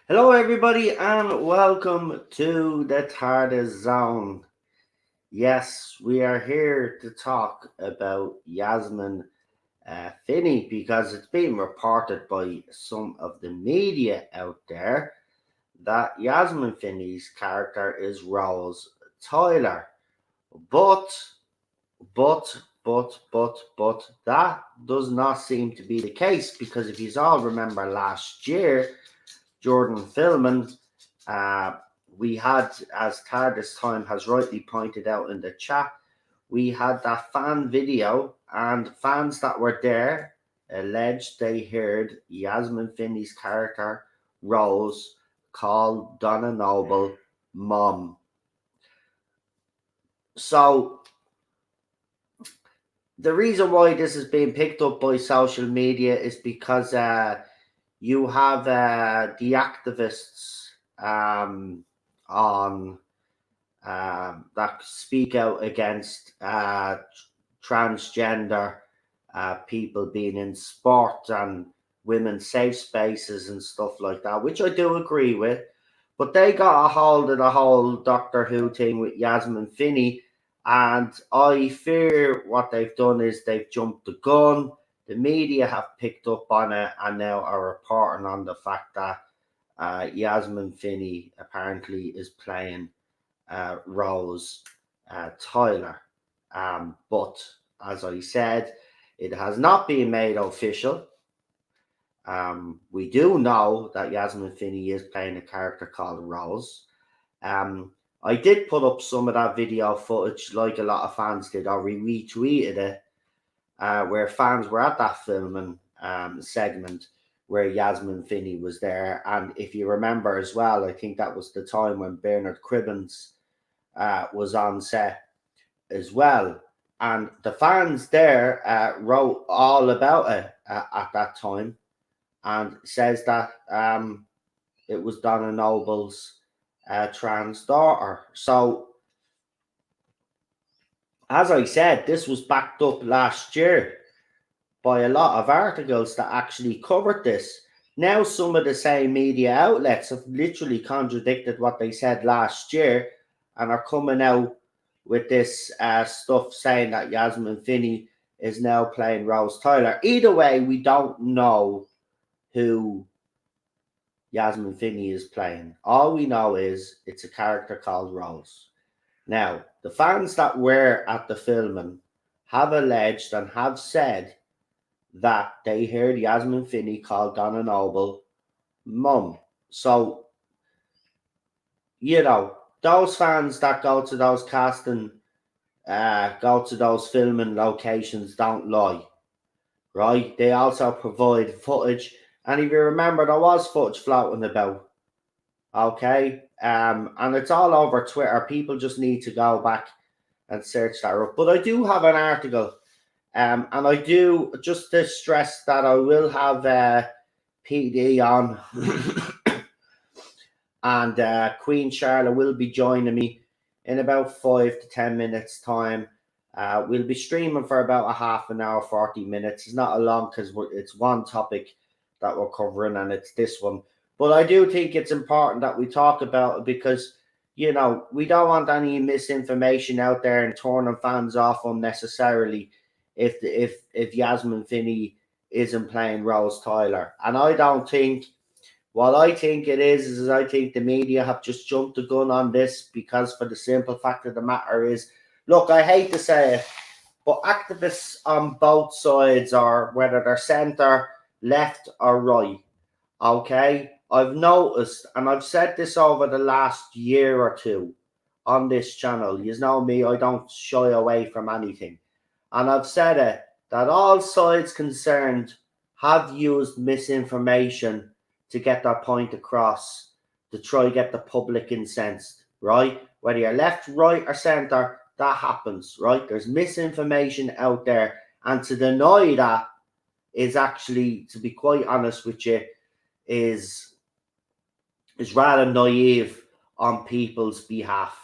Hello, everybody, and welcome to the Tardis Zone. Yes, we are here to talk about Yasmin Finney because it's been reported by some of the media out there that Yasmin Finney's character is Rose Tyler. But, that does not seem to be the case because if you all remember last year, Jordan filming, we had, as Tardis Time has rightly pointed out in the chat, we had that fan video, and fans that were there alleged they heard Yasmin Finney's character, Rose, call Donna Noble Mom. So, the reason why this is being picked up by social media is because you have the activists on that speak out against transgender people being in sport and women's safe spaces and stuff like that, which I do agree with. But they got a hold of the whole Doctor Who thing with Yasmin Finney, and I fear what they've done is they've jumped the gun. The media have picked up on it and now are reporting on the fact that Yasmin Finney apparently is playing Rose Tyler. But as I said, it has not been made official. We do know that Yasmin Finney is playing a character called Rose. I did put up some of that video footage like a lot of fans did, or retweeted it, where fans were at that filming segment where Yasmin Finney was there. And if you remember as well, I think that was the time when Bernard Cribbins was on set as well. And the fans there wrote all about it at that time and says that it was Donna Noble's trans daughter. So, as I said, this was backed up last year by a lot of articles that actually covered this. Now, some of the same media outlets have literally contradicted what they said last year and are coming out with this stuff saying that Yasmin Finney is now playing Rose Tyler. Either way, we don't know who Yasmin Finney is playing. All we know is it's a character called Rose. Now, the fans that were at the filming have alleged and have said that they heard Yasmin Finney call Donna Noble Mum. So, you know, those fans that go to those casting, go to those filming locations don't lie, right? They also provide footage. And if you remember, there was footage floating about, okay? And it's all over Twitter. People just need to go back and search that up. But I do have an article, and I do, just to stress that I will have PD on, and Queen Charlotte will be joining me in about 5 to 10 minutes time. We'll be streaming for about a half an hour, 40 minutes. It's not a long because it's one topic that we're covering, and it's this one. But I do think it's important that we talk about it because, you know, we don't want any misinformation out there and turning fans off unnecessarily if Yasmin Finney isn't playing Rose Tyler. And I don't think, what I think it is I think the media have just jumped the gun on this because for the simple fact of the matter is, look, I hate to say it, but activists on both sides, or whether they're centre, left or right, okay, I've noticed, and I've said this over the last year or two on this channel. You know me, I don't shy away from anything. And I've said it, that all sides concerned have used misinformation to get their point across to try to get the public incensed, right? Whether you're left, right, or centre, that happens, right? There's misinformation out there, and to deny that is actually, to be quite honest with you, is rather naive on people's behalf,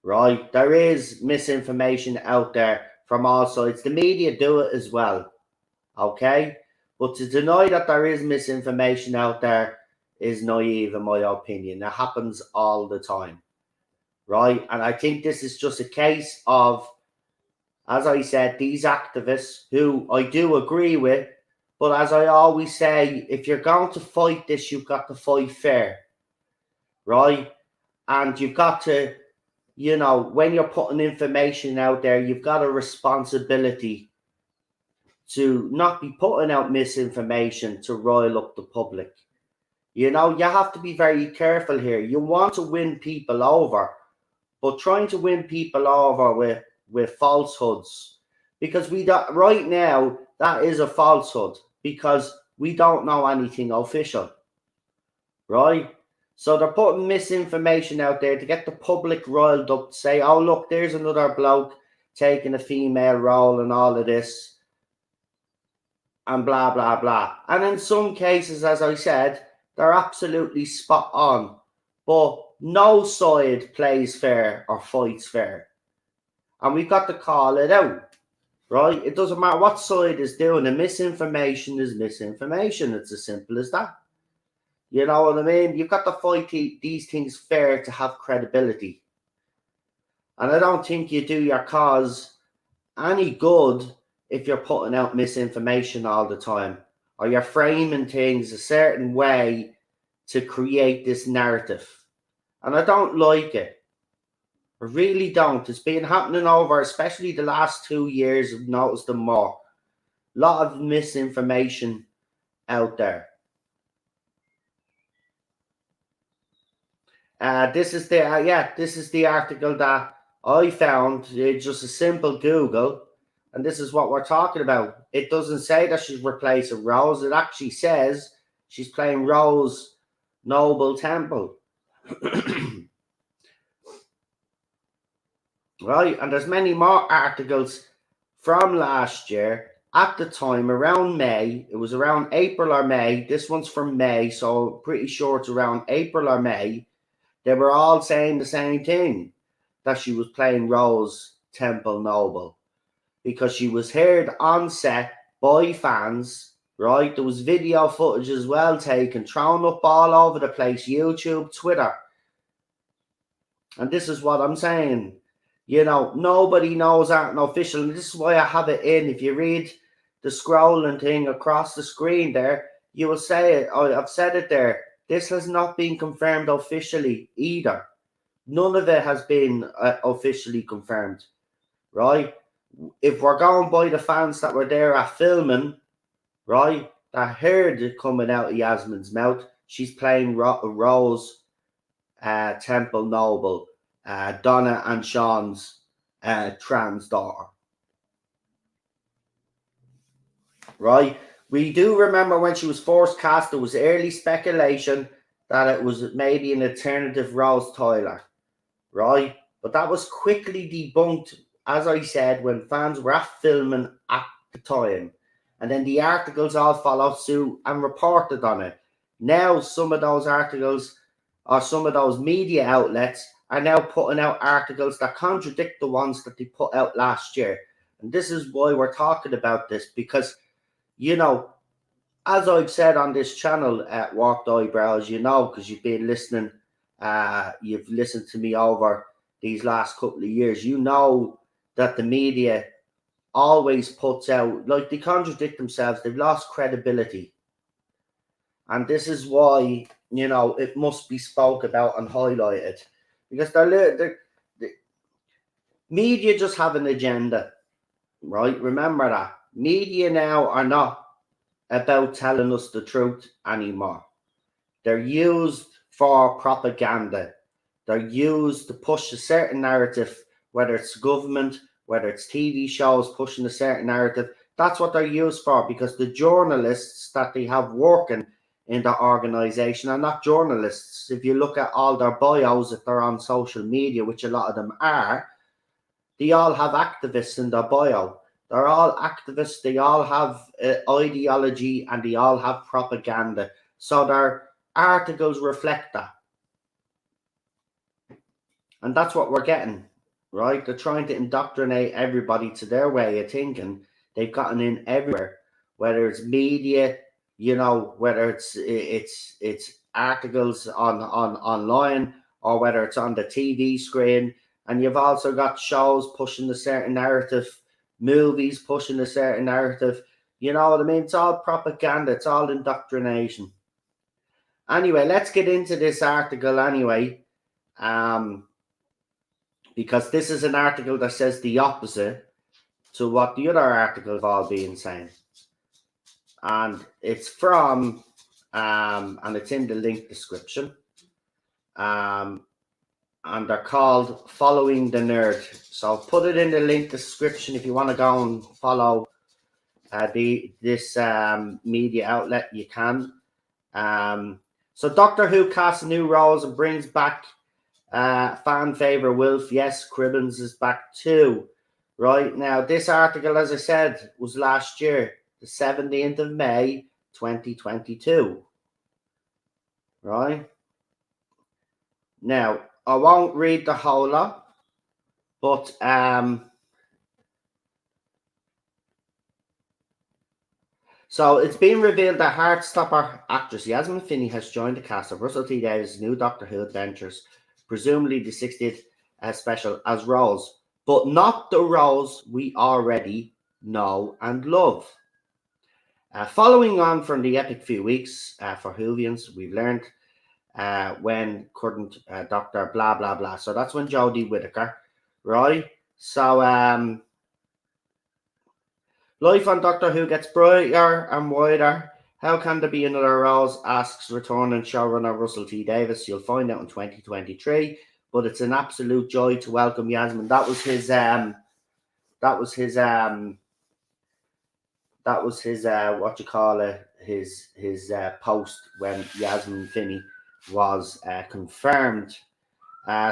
right? There is misinformation out there from all sides. The media do it as well, okay? But to deny that there is misinformation out there is naive, in my opinion. It happens all the time, right? And I think this is just a case of, as I said, these activists who I do agree with, but as I always say, if you're going to fight this, you've got to fight fair, right? And you've got to, you know, when you're putting information out there, you've got a responsibility to not be putting out misinformation to rile up the public. You know, you have to be very careful here. You want to win people over, but trying to win people over with falsehoods, because we don't, right now, that is a falsehood, because we don't know anything official, right? So they're putting misinformation out there to get the public riled up, to say, oh, look, there's another bloke taking a female role and all of this, and blah, blah, blah. And in some cases, as I said, they're absolutely spot on. But no side plays fair or fights fair. And we've got to call it out, right? It doesn't matter what side is doing it. Misinformation is misinformation. It's as simple as that. You know what I mean? You've got to fight these things fair to have credibility. And I don't think you do your cause any good if you're putting out misinformation all the time, or you're framing things a certain way to create this narrative. And I don't like it. I really don't. It's been happening over, especially the last 2 years, I've noticed them more. A lot of misinformation out there. This is the article that I found. It's just a simple Google, and this is what we're talking about. It doesn't say that she's replacing Rose. It actually says she's playing Rose Noble Temple. Right, and there's many more articles from last year at the time, around May. It was around April or May. This one's from May, so pretty sure it's around April or May. They were all saying the same thing, that she was playing Rose Temple Noble, because she was heard on set by fans, right? There was video footage as well taken, thrown up all over the place, YouTube, Twitter. And this is what I'm saying. You know, nobody knows that official, and this is why I have it in. If you read the scrolling thing across the screen there, you will say it. I've said it there. This has not been confirmed officially either. None of it has been officially confirmed, right? If we're going by the fans that were there at filming, right, that heard it coming out of Yasmin's mouth, she's playing Rose Temple Noble, Donna and Sean's trans daughter. Right? We do remember when she was first cast, there was early speculation that it was maybe an alternative Rose Tyler, right? But that was quickly debunked, as I said, when fans were at filming at the time. And then the articles all followed suit and reported on it. Now some of those articles, or some of those media outlets, are now putting out articles that contradict the ones that they put out last year. And this is why we're talking about this, because, you know, as I've said on this channel at Warped Eyebrows, you know, because you've been listening, you've listened to me over these last couple of years, you know that the media always puts out, like, they contradict themselves. They've lost credibility. And this is why, you know, it must be spoke about and highlighted. Because the media just have an agenda, right? Remember that. Media now are not about telling us the truth anymore. They're used for propaganda. They're used to push a certain narrative, whether it's government, whether it's TV shows pushing a certain narrative. That's what they're used for, because the journalists that they have working in the organization, and not journalists. If you look at all their bios, if they're on social media, which a lot of them are, they all have activists in their bio. They're all activists. They all have ideology, and they all have propaganda. So their articles reflect that. And that's what we're getting, right? They're trying to indoctrinate everybody to their way of thinking. They've gotten in everywhere, whether it's media, whether it's articles on online, or whether it's on the TV screen. And you've also got shows pushing a certain narrative, movies pushing a certain narrative. You know what I mean? It's all propaganda. It's all indoctrination. Anyway, let's get into this article anyway. Because this is an article that says the opposite to what the other articles have all been saying. And it's from, and it's in the link description. And they're called Following the Nerd. So I'll put it in the link description if you want to go and follow this media outlet, you can. So Doctor Who casts new roles and brings back fan favorite Wilf. Yes, Cribbins is back too. Right now, this article, as I said, was last year, the 17th of May, 2022. Right? Now, I won't read the whole lot, but so it's been revealed that Heartstopper actress Yasmin Finney has joined the cast of Russell T Davies' new Doctor Who adventures, presumably the 60th special, as Rose, but not the Rose we already know and love. Following on from the epic few weeks for Whovians, we've learned when couldn't Dr. blah blah blah. So that's when Jodie Whittaker, right? So life on Doctor Who gets brighter and wider. How can there be another Rose? Asks returning showrunner Russell T Davies. You'll find out in 2023. But it's an absolute joy to welcome Yasmin. That was his his post when Yasmin Finney was confirmed.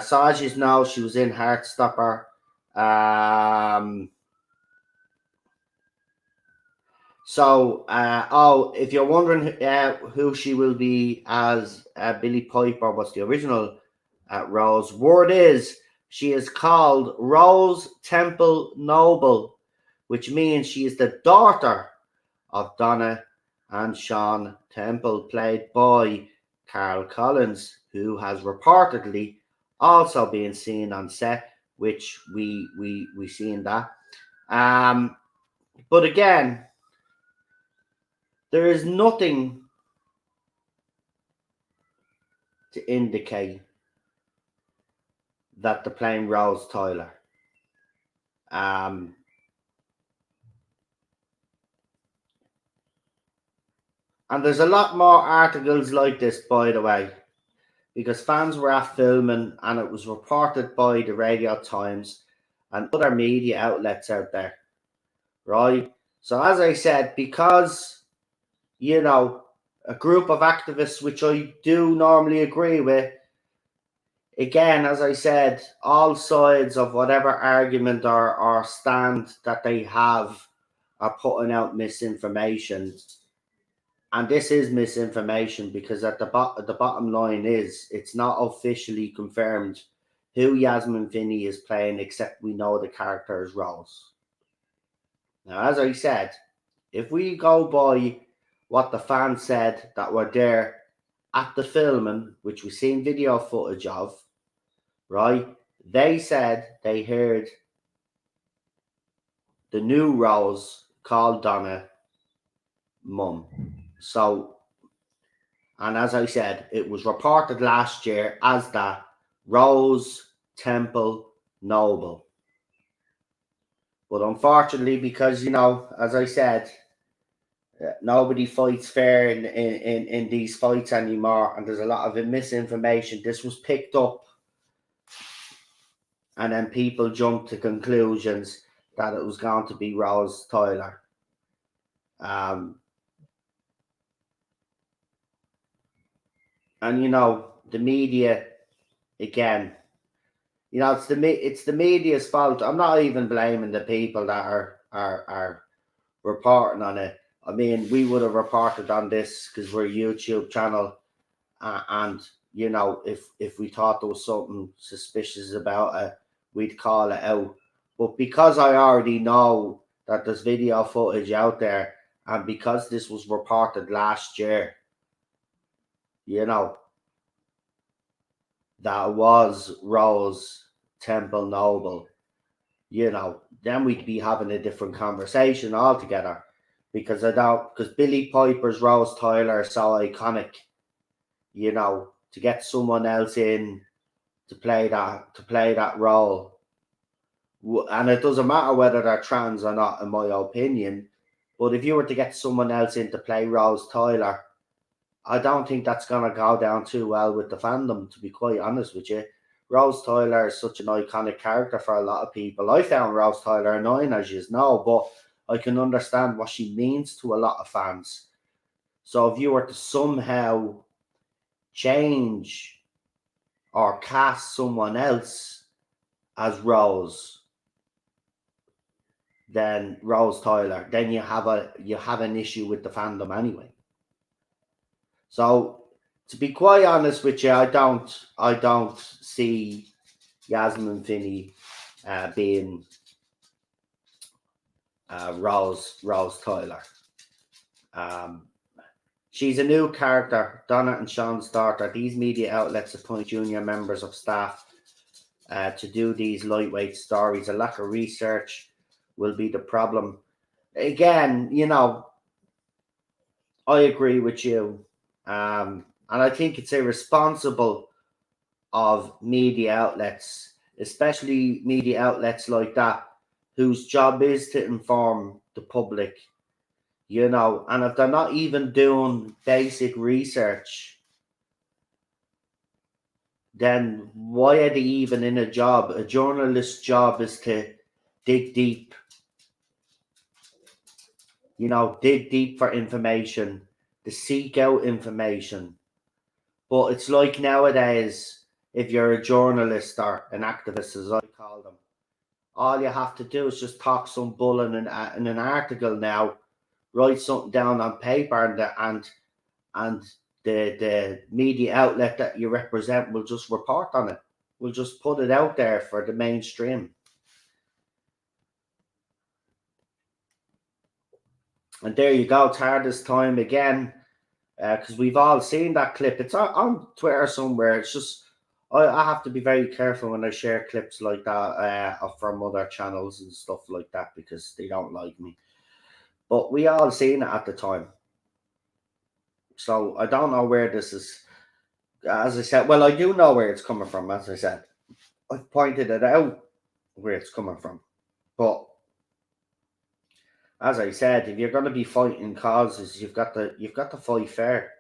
So as you know, she was in Heartstopper. If you're wondering who she will be as Billie Piper, what's the original Rose? Word is she is called Rose Temple Noble, which means she is the daughter of Donna and Sean Temple, played by Carl Collins, who has reportedly also been seen on set, which we seen that. But again, there is nothing to indicate that they're playing Rose Tyler. And there's a lot more articles like this, by the way, because fans were at filming and it was reported by the Radio Times and other media outlets out there, right? So as I said, because, a group of activists, which I do normally agree with, again, as I said, all sides of whatever argument or stand that they have are putting out misinformation. And this is misinformation because at the bottom line is it's not officially confirmed who Yasmin Finney is playing, except we know the character is Rose. Now, as I said, if we go by what the fans said that were there at the filming, which we've seen video footage of, right? They said they heard the new Rose called Donna Mum. So, and as I said, it was reported last year as that Rose Temple Noble. But unfortunately, because, as I said, nobody fights fair in these fights anymore, and there's a lot of misinformation. This was picked up, and then people jumped to conclusions that it was going to be Rose Tyler. And the media again. It's the media's fault. I'm not even blaming the people that are reporting on it. I mean, we would have reported on this because we're a YouTube channel, and if we thought there was something suspicious about it, we'd call it out. But because I already know that there's video footage out there, and because this was reported last year, you know that was Rose Temple Noble, then we'd be having a different conversation altogether. Because Billy Piper's Rose Tyler is so iconic, to get someone else in to play that role. And it doesn't matter whether they're trans or not, in my opinion. But if you were to get someone else in to play Rose Tyler, I don't think that's going to go down too well with the fandom, to be quite honest with you. Rose Tyler is such an iconic character for a lot of people. I found Rose Tyler annoying, as you know, but I can understand what she means to a lot of fans. So if you were to somehow change or cast someone else as Rose, then Rose Tyler, then you have an issue with the fandom anyway. So to be quite honest with you, I don't see Yasmin Finney being Rose Tyler. She's a new character, Donna and Sean's daughter. These media outlets appoint junior members of staff to do these lightweight stories. A lack of research will be the problem. Again, I agree with you. And I think it's irresponsible of media outlets, especially media outlets like that, whose job is to inform the public, and if they're not even doing basic research, then why are they even in a job? A journalist's job is to dig deep, dig deep for information, to seek out information. But it's like nowadays, if you're a journalist or an activist, as I call them, all you have to do is just talk some bull in an article now, write something down on paper, and the media outlet that you represent will just report on it. We'll just put it out there for the mainstream. And there you go, Tardis time again. Because we've all seen that clip. It's on Twitter somewhere. It's just I have to be very careful when I share clips like that from other channels and stuff like that, because they don't like me. But we all seen it at the time. So I don't know where this is. As I said, well, I do know where it's coming from. As I said, I've pointed it out where it's coming from. But as I said, if you're going to be fighting causes, you've got to fight fair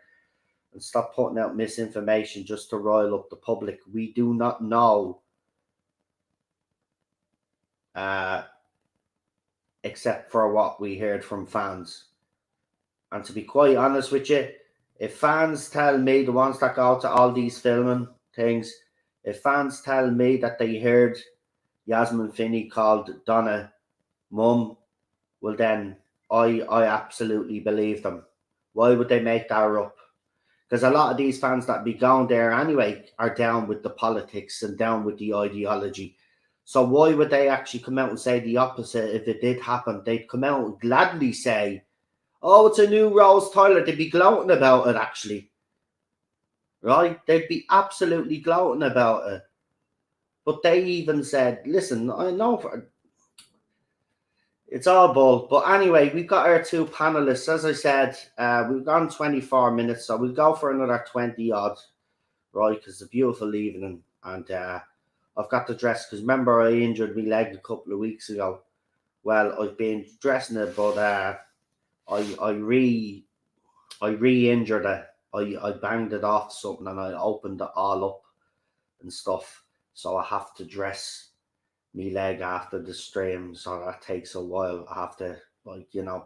and stop putting out misinformation just to rile up the public. We do not know, except for what we heard from fans. And to be quite honest with you, if fans tell me, the ones that go to all these filming things, if fans tell me that they heard Yasmin Finney called Donna mum, well then I absolutely believe them. Why would they make that up? Because a lot of these fans that be going there anyway are down with the politics and down with the ideology. So why would they actually come out and say the opposite if it did happen? They'd come out and gladly say, oh, it's a new Rose Tyler. They'd be gloating about it, actually. Right? They'd be absolutely gloating about it. But they even said, listen, I know it's all bull. But anyway, we've got our two panelists. As I said, we've gone 24 minutes, so we'll go for another 20 odd, right? Because it's a beautiful evening. And I've got to dress, because remember I injured my leg a couple of weeks ago. Well, I've been dressing it, but I re-injured it. I banged it off something and I opened it all up and stuff. So I have to dress me leg after the stream. So that takes a while. I have to, the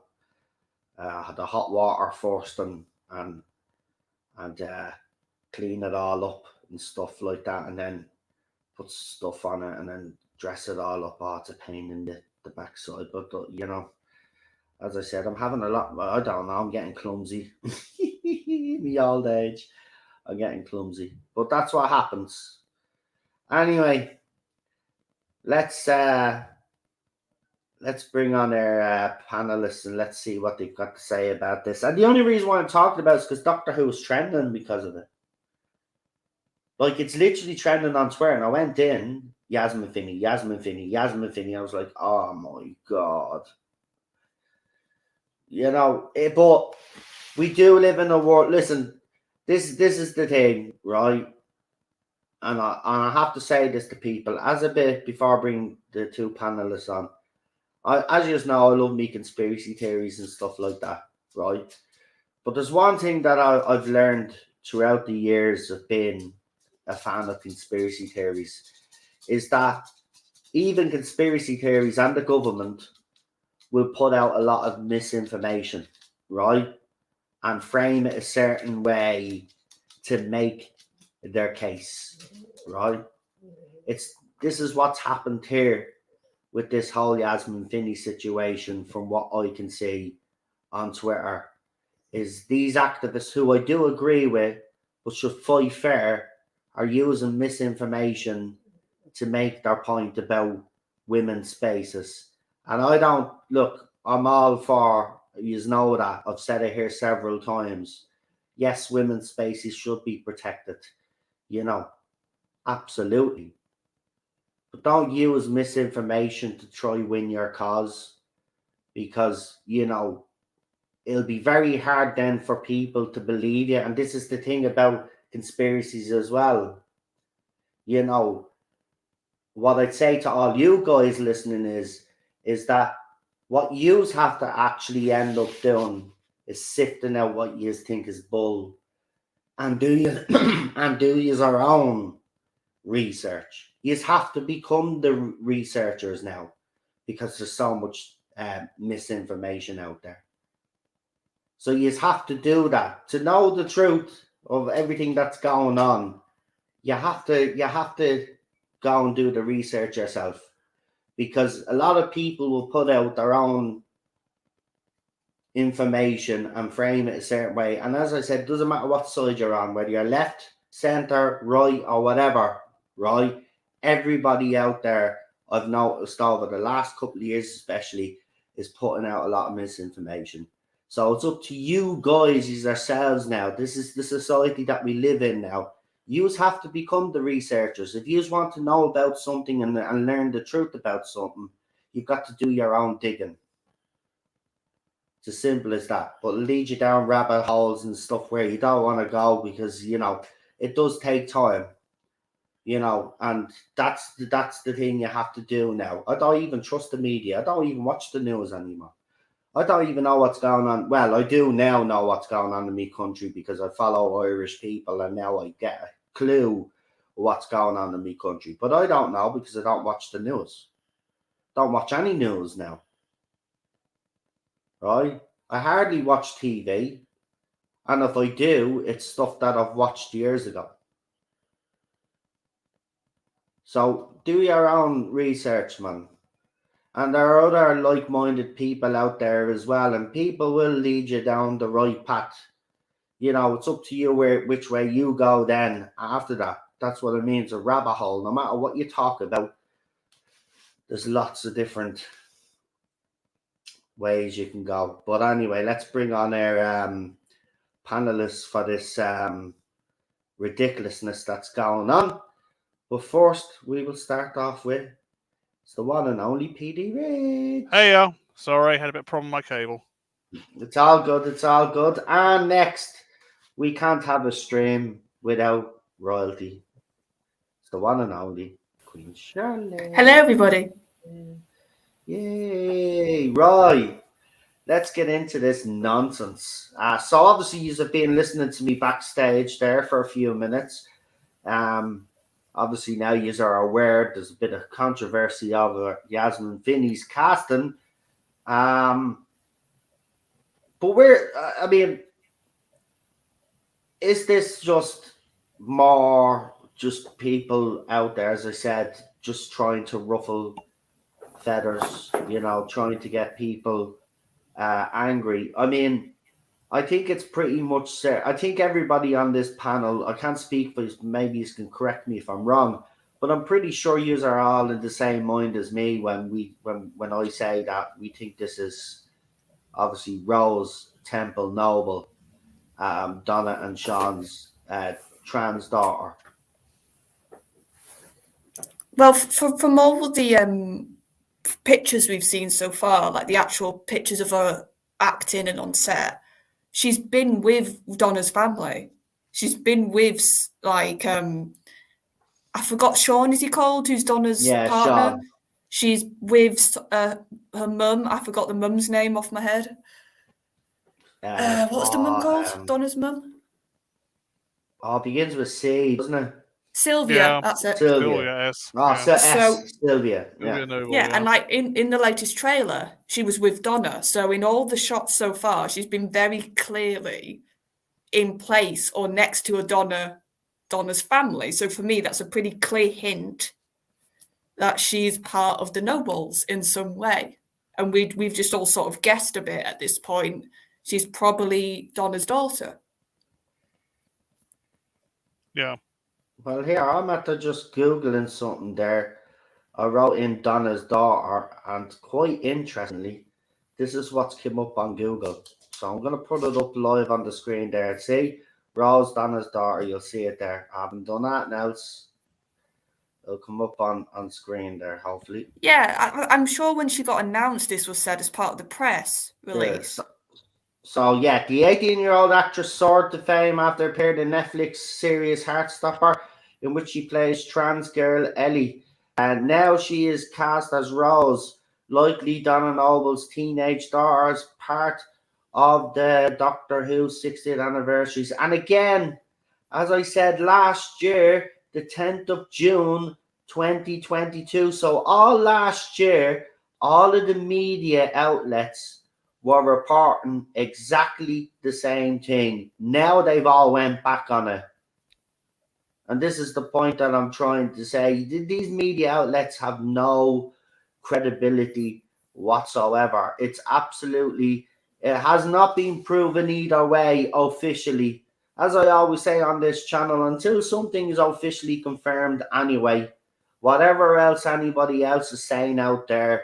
hot water first and clean it all up and stuff like that, and then put stuff on it and then dress it all up. Oh, it's a pain in the backside. But, you know, as I said, I'm having a lot. I don't know. I'm getting clumsy. Me old age. I'm getting clumsy. But that's what happens. Anyway, let's bring on our panelists and let's see what they've got to say about this. And the only reason why I'm talking about it is because Doctor Who is trending because of it. Like, it's literally trending on Twitter. And I went in, Yasmin Finney. I was like, oh my God. You know, but we do live in a world. Listen, this is the thing, right? And I have to say this to people as a bit before I bring the two panelists on. As you know, I love me conspiracy theories and stuff like that, right? But there's one thing that I've learned throughout the years of being a fan of conspiracy theories is that even conspiracy theories and the government will put out a lot of misinformation, right? And frame it a certain way to make their case, right? This is what's happened here with this whole Yasmin Finney situation, from what I can see on Twitter, is these activists who I do agree with, but should fight fair, are using misinformation to make their point about women's spaces. And I don't, look, I'm all for, you know that, I've said it here several times. Yes, women's spaces should be protected, you know, absolutely. But don't use misinformation to try win your cause, because, you know, it'll be very hard then for people to believe you. And this is the thing about conspiracies as well. You know, what I'd say to all you guys listening is that what yous have to actually end up doing is sifting out what yous think is bull, and do you and do yous our own research. Yous have to become the researchers now, because there's so much misinformation out there. So you have to do that to know the truth of everything that's going on. You have to go and do the research yourself, because a lot of people will put out their own information and frame it a certain way. And as I said, it doesn't matter what side you're on, whether you're left, center, right, or whatever, right? Everybody out there, I've noticed over the last couple of years especially, is putting out a lot of misinformation. So it's up to you guys as yourselves now. This is the society that we live in now. You have to become the researchers. If you want to know about something and learn the truth about something, you've got to do your own digging. It's as simple as that. But it'll lead you down rabbit holes and stuff where you don't want to go, because, you know, it does take time. You know, and that's the thing you have to do now. I don't even trust the media. I don't even watch the news anymore. I don't even know what's going on. Well, I do now know what's going on in my country, because I follow Irish people, and now I get a clue what's going on in my country. But I don't know, because I don't watch the news. Don't watch any news now. Right? I hardly watch TV. And if I do, it's stuff that I've watched years ago. So do your own research, man. And there are other like-minded people out there as well, and people will lead you down the right path. You know, it's up to you which way you go then after that. That's what it means, a rabbit hole. No matter what you talk about, there's lots of different ways you can go. But anyway, let's bring on our panelists for this ridiculousness that's going on. But first, we will start off with it's the one and only PD Rich. Hey, yo. Sorry, I had a bit of problem with my cable. It's all good. It's all good. And next, we can't have a stream without royalty. It's the one and only Queen Charlotte. Hello, everybody. Yay! Right. Let's get into this nonsense. So obviously, you've been listening to me backstage there for a few minutes. Obviously, now you are aware there's a bit of controversy over Yasmin Finney's casting. But I mean, is this just more just people out there, as I said, just trying to ruffle feathers, trying to get people angry. I mean, I think it's pretty much set. I think everybody on this panel, I can't speak for maybe you can correct me if I'm wrong, but I'm pretty sure you are all in the same mind as me when I say that we think this is obviously Rose Temple Noble, Donna and Sean's trans daughter. Well, from all of the pictures we've seen so far, like the actual pictures of her acting and on set, she's been with Donna's family. She's been with I forgot Sean, is he called? Who's Donna's partner? Sean. She's with her mum. I forgot the mum's name off my head. What's the mum called? Donna's mum? Oh, it begins with C, doesn't it? Sylvia, that's it. Sylvia, S. Oh, So Sylvia. Sylvia Noble, and like in the latest trailer, she was with Donna. So in all the shots so far, she's been very clearly in place or next to Donna's family. So for me, that's a pretty clear hint that she's part of the Nobles in some way. And we've just all sort of guessed a bit at this point. She's probably Donna's daughter. Yeah. Well, here, I'm after just Googling something there. I wrote in Donna's daughter, and quite interestingly, this is what's come up on Google. So I'm going to put it up live on the screen there. See, Rose, Donna's daughter, you'll see it there. I haven't done that else. It'll come up on screen there, hopefully. Yeah, I'm sure when she got announced, this was said as part of the press release. Yeah, so yeah, the 18-year-old actress soared to fame after appearing in Netflix series Heartstopper, in which she plays trans girl Ellie. And now she is cast as Rose, likely Donna Noble's teenage daughter, as part of the Doctor Who 60th anniversaries. And again, as I said last year, the 10th of June 2022. So all last year, all of the media outlets were reporting exactly the same thing. Now they've all went back on it. And this is the point that I'm trying to say. These media outlets have no credibility whatsoever. It has not been proven either way officially. As I always say on this channel, until something is officially confirmed anyway, whatever else anybody else is saying out there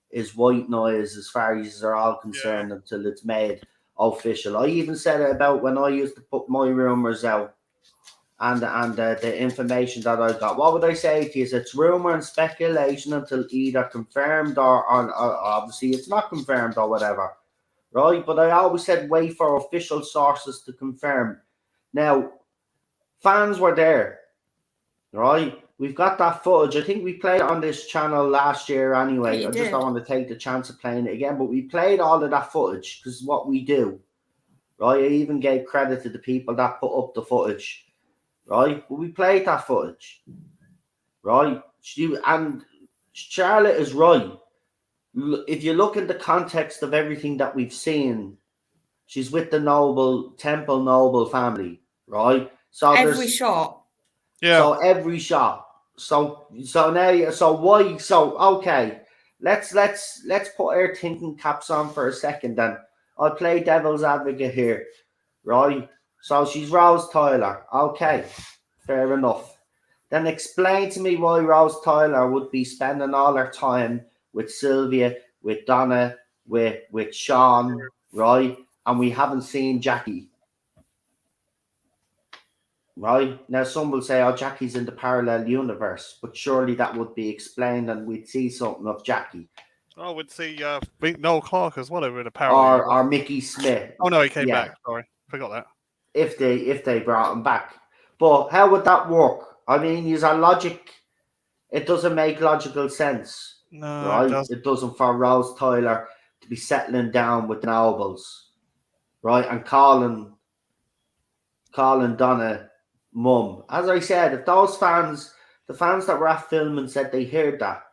is white noise as far as they're all concerned until it's made official. I even said it about when I used to put my rumours out and the information that I got. What would I say to you? It's rumour and speculation until either confirmed or obviously it's not confirmed or whatever, right? But I always said wait for official sources to confirm. Now, fans were there, right? We've got that footage. I think we played it on this channel last year anyway. I just don't want to take the chance of playing it again. But we played all of that footage because it's what we do, right? I even gave credit to the people that put up the footage, right? But we played that footage, right? And Charlotte is right. If you look at the context of everything that we've seen, she's with the Temple Noble family, right? So every shot. Yeah. So every shot. So now, so why? So okay, let's put our thinking caps on for a second. Then I'll play devil's advocate here, right? So she's Rose Tyler. Okay, fair enough. Then explain to me why Rose Tyler would be spending all her time with Sylvia, with Donna, with Sean, right? And we haven't seen Jackie. Right? Now, some will say, oh, Jackie's in the parallel universe, but surely that would be explained and we'd see something of Jackie. Oh, we'd see Noel Clark as well over in the parallel. Or Mickey Smith. Oh, no, he came back. Sorry, forgot that. If they brought him back. But how would that work? I mean, use our logic. It doesn't make logical sense. No, right? It doesn't for Rose Tyler to be settling down with the Nobles, right? And calling Donna mum. As I said, if those fans, the fans that were at filming said they heard that,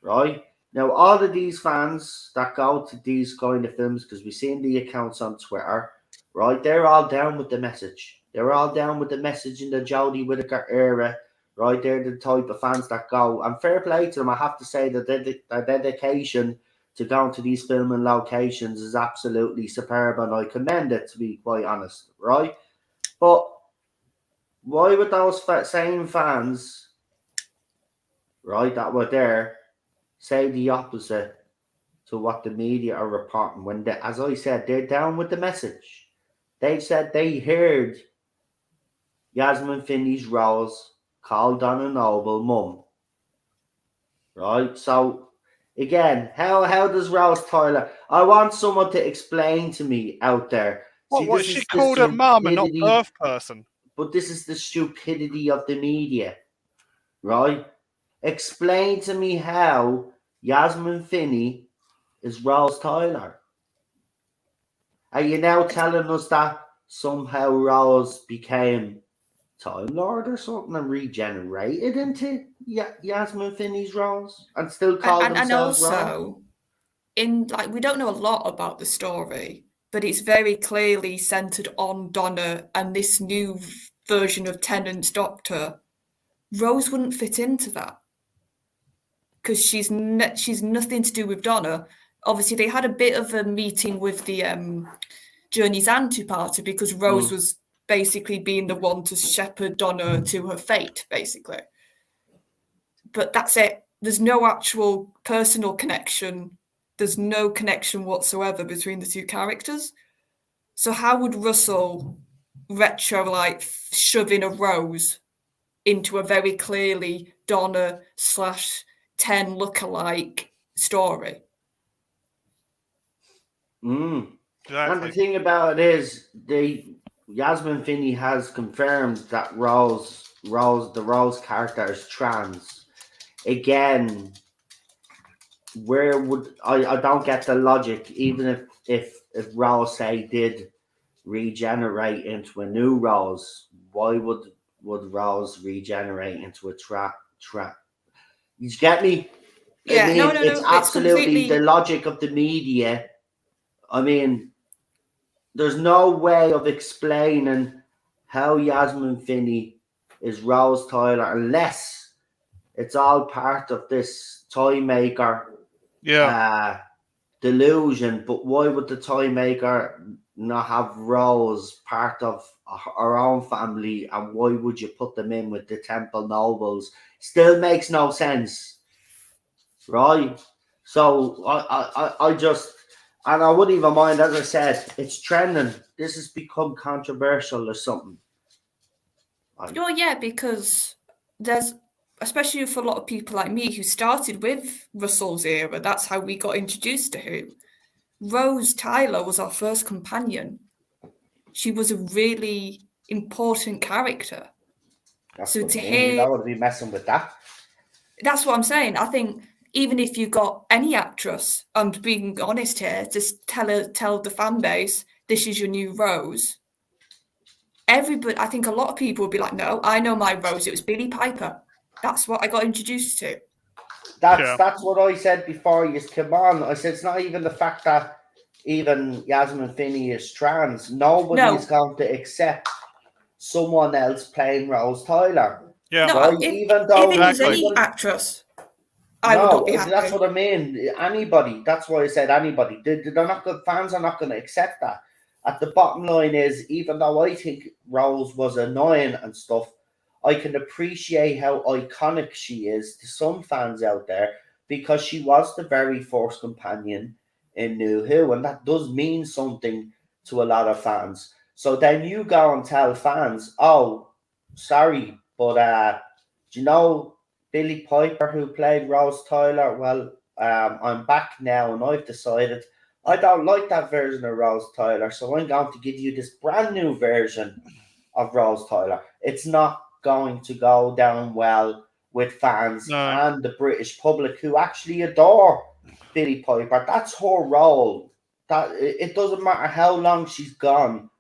right? Now, all of these fans that go to these kind of films, because we've seen the accounts on Twitter, right? They're all down with the message. They're all down with the message in the Jodie Whittaker era, right? They're the type of fans that go. And fair play to them. I have to say that their dedication to going to these filming locations is absolutely superb, and I commend it, to be quite honest, right? But why would those same fans, right, that were there, say the opposite to what the media are reporting when, they, as I said, they're down with the message? They said they heard Yasmin Finney's Rose called Donna Noble mum, right? So again, how does Rose Tyler? I want someone to explain to me out there. What she called her mum and not birth person? But this is the stupidity of the media, right? Explain to me how Yasmin Finney is Rose Tyler. Are you now telling us that somehow Rose became Time Lord or something and regenerated into Yasmin Finney's Rose and still call themselves and Rose? also, we don't know a lot about the story, but it's very clearly centered on Donna and this new version of Tennant's Doctor. Rose wouldn't fit into that because she's nothing to do with Donna. Obviously, they had a bit of a meeting with the Journey's Antiparty because Rose was basically being the one to shepherd Donna to her fate, basically. But that's it. There's no actual personal connection. There's no connection whatsoever between the two characters. So how would Russell shove in a Rose into a very clearly Donna / 10 lookalike story? Exactly. And the thing about it is, Yasmin Finney has confirmed that the Rose character is trans. Again, where would I don't get the logic? Even if Rose say did regenerate into a new Rose, why would Rose regenerate into a trap? You get me? Yeah, I mean, no. it's absolutely the logic of the media. I mean, there's no way of explaining how Yasmin Finney is Rose Tyler unless it's all part of this toy maker delusion. But why would the toy maker not have Rose part of her own family, and why would you put them in with the Temple Nobles? Still makes no sense, right? So I just, and I wouldn't even mind, as I said, it's trending. This has become controversial or something. Well, yeah, because there's, especially for a lot of people like me who started with Russell's era, that's how we got introduced to Who. Rose Tyler was our first companion. She was a really important character. That's so to hear, you don't want to be messing with that. That's what I'm saying. I think even if you got any actress, and being honest here, just tell the fan base this is your new Rose. Everybody, I think a lot of people would be like, no, I know my Rose. It was Billie Piper. That's what I got introduced to. That's what I said before you come on. I said it's not even the fact that even Yasmin Finney is trans. Nobody is going to accept someone else playing Rose Tyler. Yeah, no, even though if it was any actress, I would not be happy. That's what I mean. Anybody. That's why I said anybody. They're not good. Fans are not going to accept that. At the bottom line is, even though I think Rose was annoying and stuff, I can appreciate how iconic she is to some fans out there because she was the very first companion in New Who, and that does mean something to a lot of fans. So then you go and tell fans, oh, sorry, but do you know Billie Piper who played Rose Tyler? Well, I'm back now and I've decided I don't like that version of Rose Tyler, so I'm going to give you this brand new version of Rose Tyler. It's not going to go down well with fans and the British public who actually adore Billie Piper. That's her role. That it doesn't matter how long she's gone.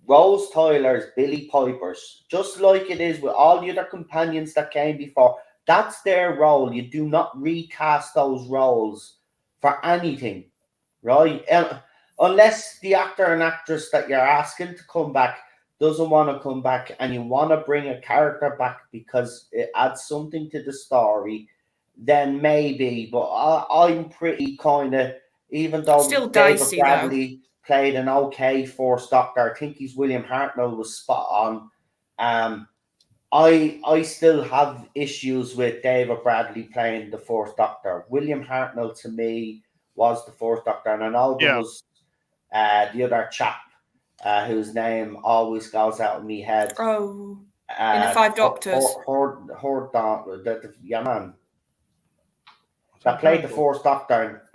Rose Tyler's Billie Piper's, just like it is with all the other companions that came before. That's their role. You do not recast those roles for anything, right? Unless the actor and actress that you're asking to come back doesn't want to come back, and you want to bring a character back because it adds something to the story, then maybe. But I'm pretty kind of, even though Still David dicey, though. Bradley played an okay Fourth Doctor, I think he's William Hartnell was spot on. I still have issues with David Bradley playing the Fourth Doctor. William Hartnell to me was the Fourth Doctor, and I know there was the other chap whose name always goes out of my head. Oh, in the Five Doctors. Yeah, man. That played the Fourth Doctor.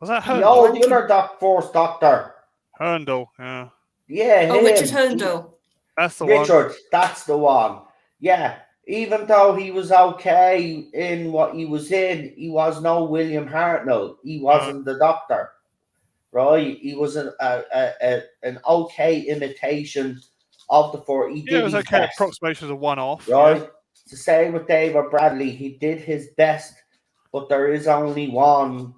Was that The Herndl? other Fourth Doctor. Herndl, yeah. Yeah, Oh, him. Richard Herndl. That's the one. Richard, that's the one. Yeah, even though he was okay in what he was in, he was no William Hartnell. He wasn't the Doctor, right? He was an okay imitation of the Four. He did It was his okay. best, Approximation is a one-off. right? Yeah. To say with David Bradley, he did his best, but there is only one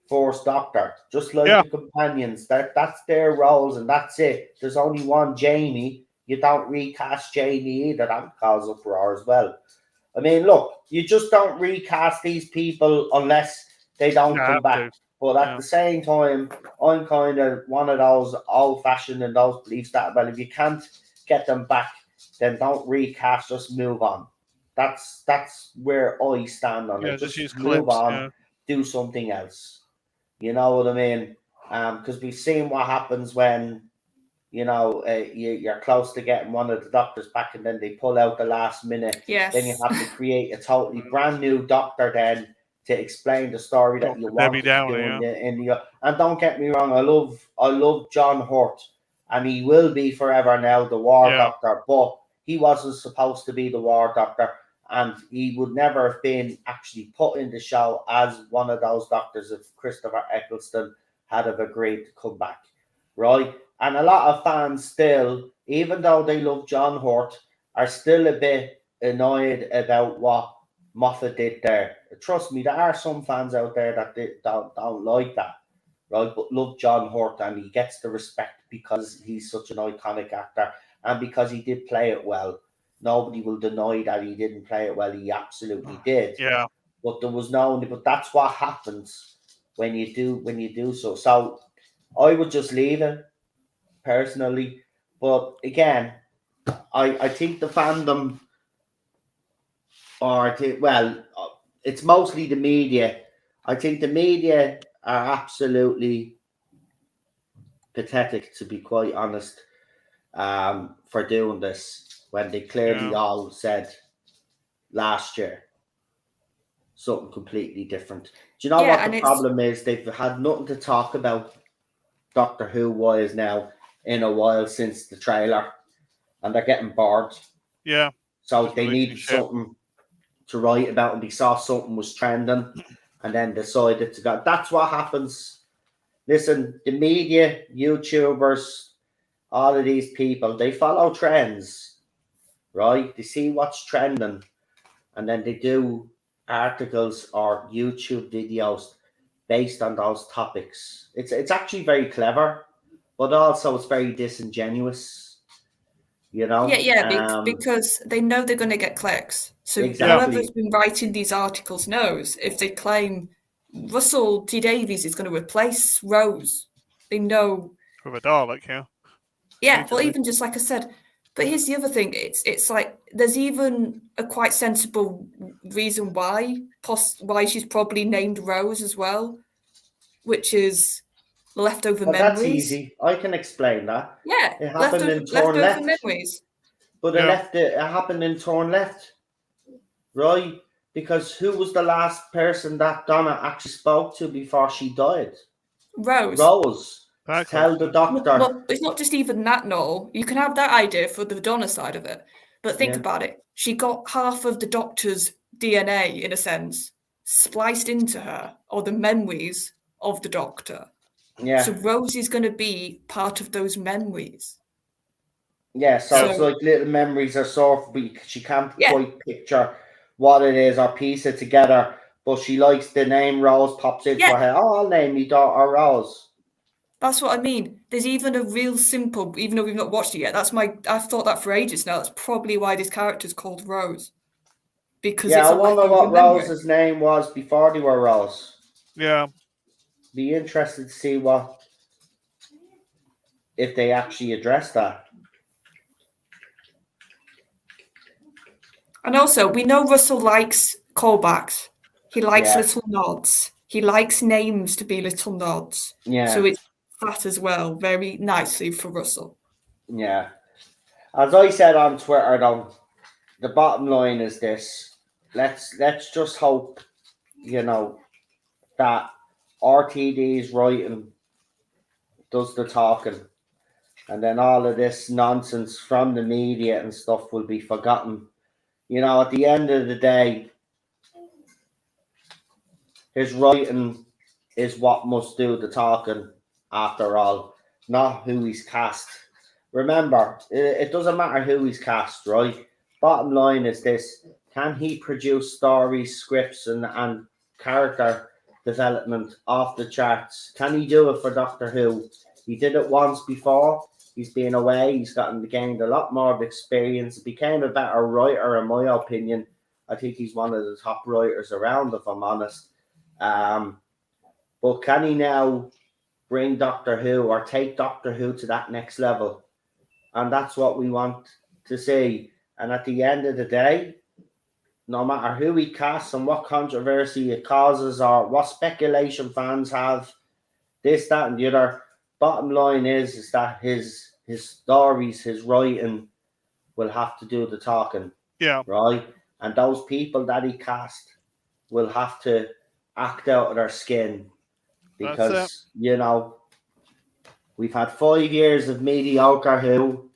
Fourth Doctor, just like the companions. That's their roles, and that's it. There's only one Jamie. You don't recast Jamie either. That causes uproar as well. I mean, look, you just don't recast these people unless they don't come back. But at the same time, I'm kind of one of those old-fashioned and those beliefs that, well, if you can't get them back, then don't recast. Just move on. That's where I stand on it. Just use move clips, on. Do something else. You know what I mean? Because we've seen what happens when, you're close to getting one of the doctors back and then they pull out the last minute. Yes. Then you have to create a totally brand new doctor then to explain the story that you want to do. And don't get me wrong, I love John Hurt, and he will be forever now the War Doctor, but he wasn't supposed to be the War Doctor. And he would never have been actually put in the show as one of those doctors if Christopher Eccleston had have agreed to come back, right? And a lot of fans still, even though they love John Hurt, are still a bit annoyed about what Moffat did there. Trust me, there are some fans out there that don't like that, right? But love John Hurt, and he gets the respect because he's such an iconic actor and because he did play it well. Nobody will deny that he didn't play it well. He absolutely did. Yeah. But there was but that's what happens when you do so. So I would just leave it personally. But again, I think the fandom, it's mostly the media. I think the media are absolutely pathetic, to be quite honest, for doing this when they clearly all said last year something completely different. Do you know what the problem is? They've had nothing to talk about Doctor Who wise now in a while since the trailer, and they're getting bored. Yeah. So they needed something to write about, and they saw something was trending and then decided to go. That's what happens. Listen, the media, YouTubers, all of these people, they follow trends, right? They see what's trending, and then they do articles or YouTube videos based on those topics. It's actually very clever, but also it's very disingenuous, because they know they're going to get clicks. So whoever's been writing these articles knows if they claim Russell T Davies is going to replace Rose, they know with a Dalek, well, even just like I said. But here's the other thing: it's like there's even a quite sensible reason why she's probably named Rose as well, which is leftover memories. That's easy. I can explain that. Yeah, it happened in Torn Left. Memories. But it happened in Torn Left, right? Because who was the last person that Donna actually spoke to before she died? Rose. Tell the Doctor. Well, it's not just even that, Noel. You can have that idea for the Donna side of it. But think about it. She got half of the Doctor's DNA, in a sense, spliced into her, or the memories of the Doctor. Yeah. So Rose is going to be part of those memories. Yeah, so it's like little memories are sort of, she can't quite picture what it is or piece it together, but she likes the name Rose pops into her head. Oh, I'll name my daughter Rose. That's what I mean. There's even a real simple, even though we've not watched it yet. I've thought that for ages now. That's probably why this character's called Rose, because Yeah, it's I a wonder leftover what memory. Rose's name was before they were Rose. Yeah. Be interested to see if they actually address that. And also, we know Russell likes callbacks. He likes Yeah. little nods. He likes names to be little nods. Yeah. So it's that as well, very nicely for Russell. Yeah. As I said on Twitter, though, the bottom line is this: let's just hope, that RTD's writing does the talking, and then all of this nonsense from the media and stuff will be forgotten. At the end of the day, his writing is what must do the talking, after all, not who he's cast. Remember, it doesn't matter who he's cast, right? Bottom line is this: can he produce stories, scripts, and character development off the charts? Can he do it for Doctor Who? He did it once before. He's been away. He's gained a lot more of experience. Became a better writer, in my opinion. I think he's one of the top writers around, if I'm honest. But can he now bring Doctor Who or take Doctor Who to that next level? And that's what we want to see. And at the end of the day, no matter who he casts and what controversy it causes or what speculation fans have, this, that, and the other, bottom line is that his stories, his writing will have to do the talking. Yeah. Right? And those people that he cast will have to act out of their skin, because we've had 5 years of mediocre Who.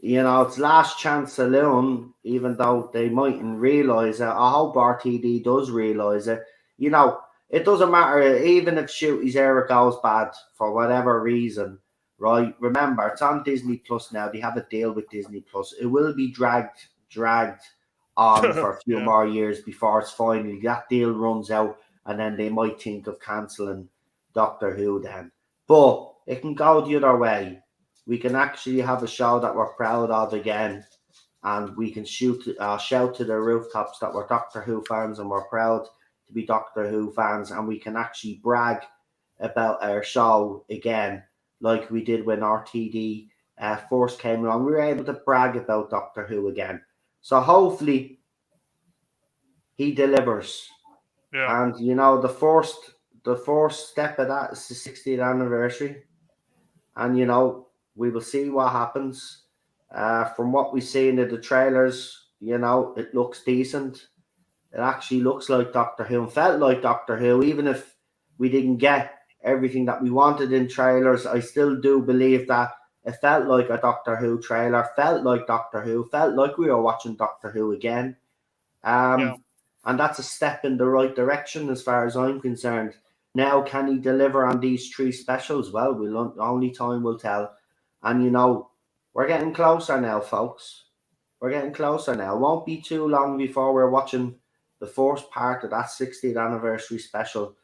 It's last chance saloon, even though they mightn't realise it. I hope RTD does realise it. It doesn't matter, even if Shooty's era goes bad for whatever reason, right? Remember, it's on Disney Plus now. They have a deal with Disney Plus. It will be dragged on for a few more years before it's finally, that deal runs out, and then they might think of cancelling Doctor Who then. But it can go the other way. We can actually have a show that we're proud of again, and we can shout to the rooftops that we're Doctor Who fans and we're proud to be Doctor Who fans, and we can actually brag about our show again, like we did when RTD first came along. We were able to brag about Doctor Who again. So hopefully he delivers. Yeah. And the first step of that is the 60th anniversary. And we will see what happens. From what we've seen in the trailers, it looks decent. It actually looks like Doctor Who and felt like Doctor Who, even if we didn't get everything that we wanted in trailers. I still do believe that it felt like a Doctor Who trailer, felt like Doctor Who, felt like we were watching Doctor Who again. And that's a step in the right direction as far as I'm concerned. Now, can he deliver on these 3 specials? Well, only time will tell. And, we're getting closer now, folks. We're getting closer now. It won't be too long before we're watching the first part of that 60th anniversary special.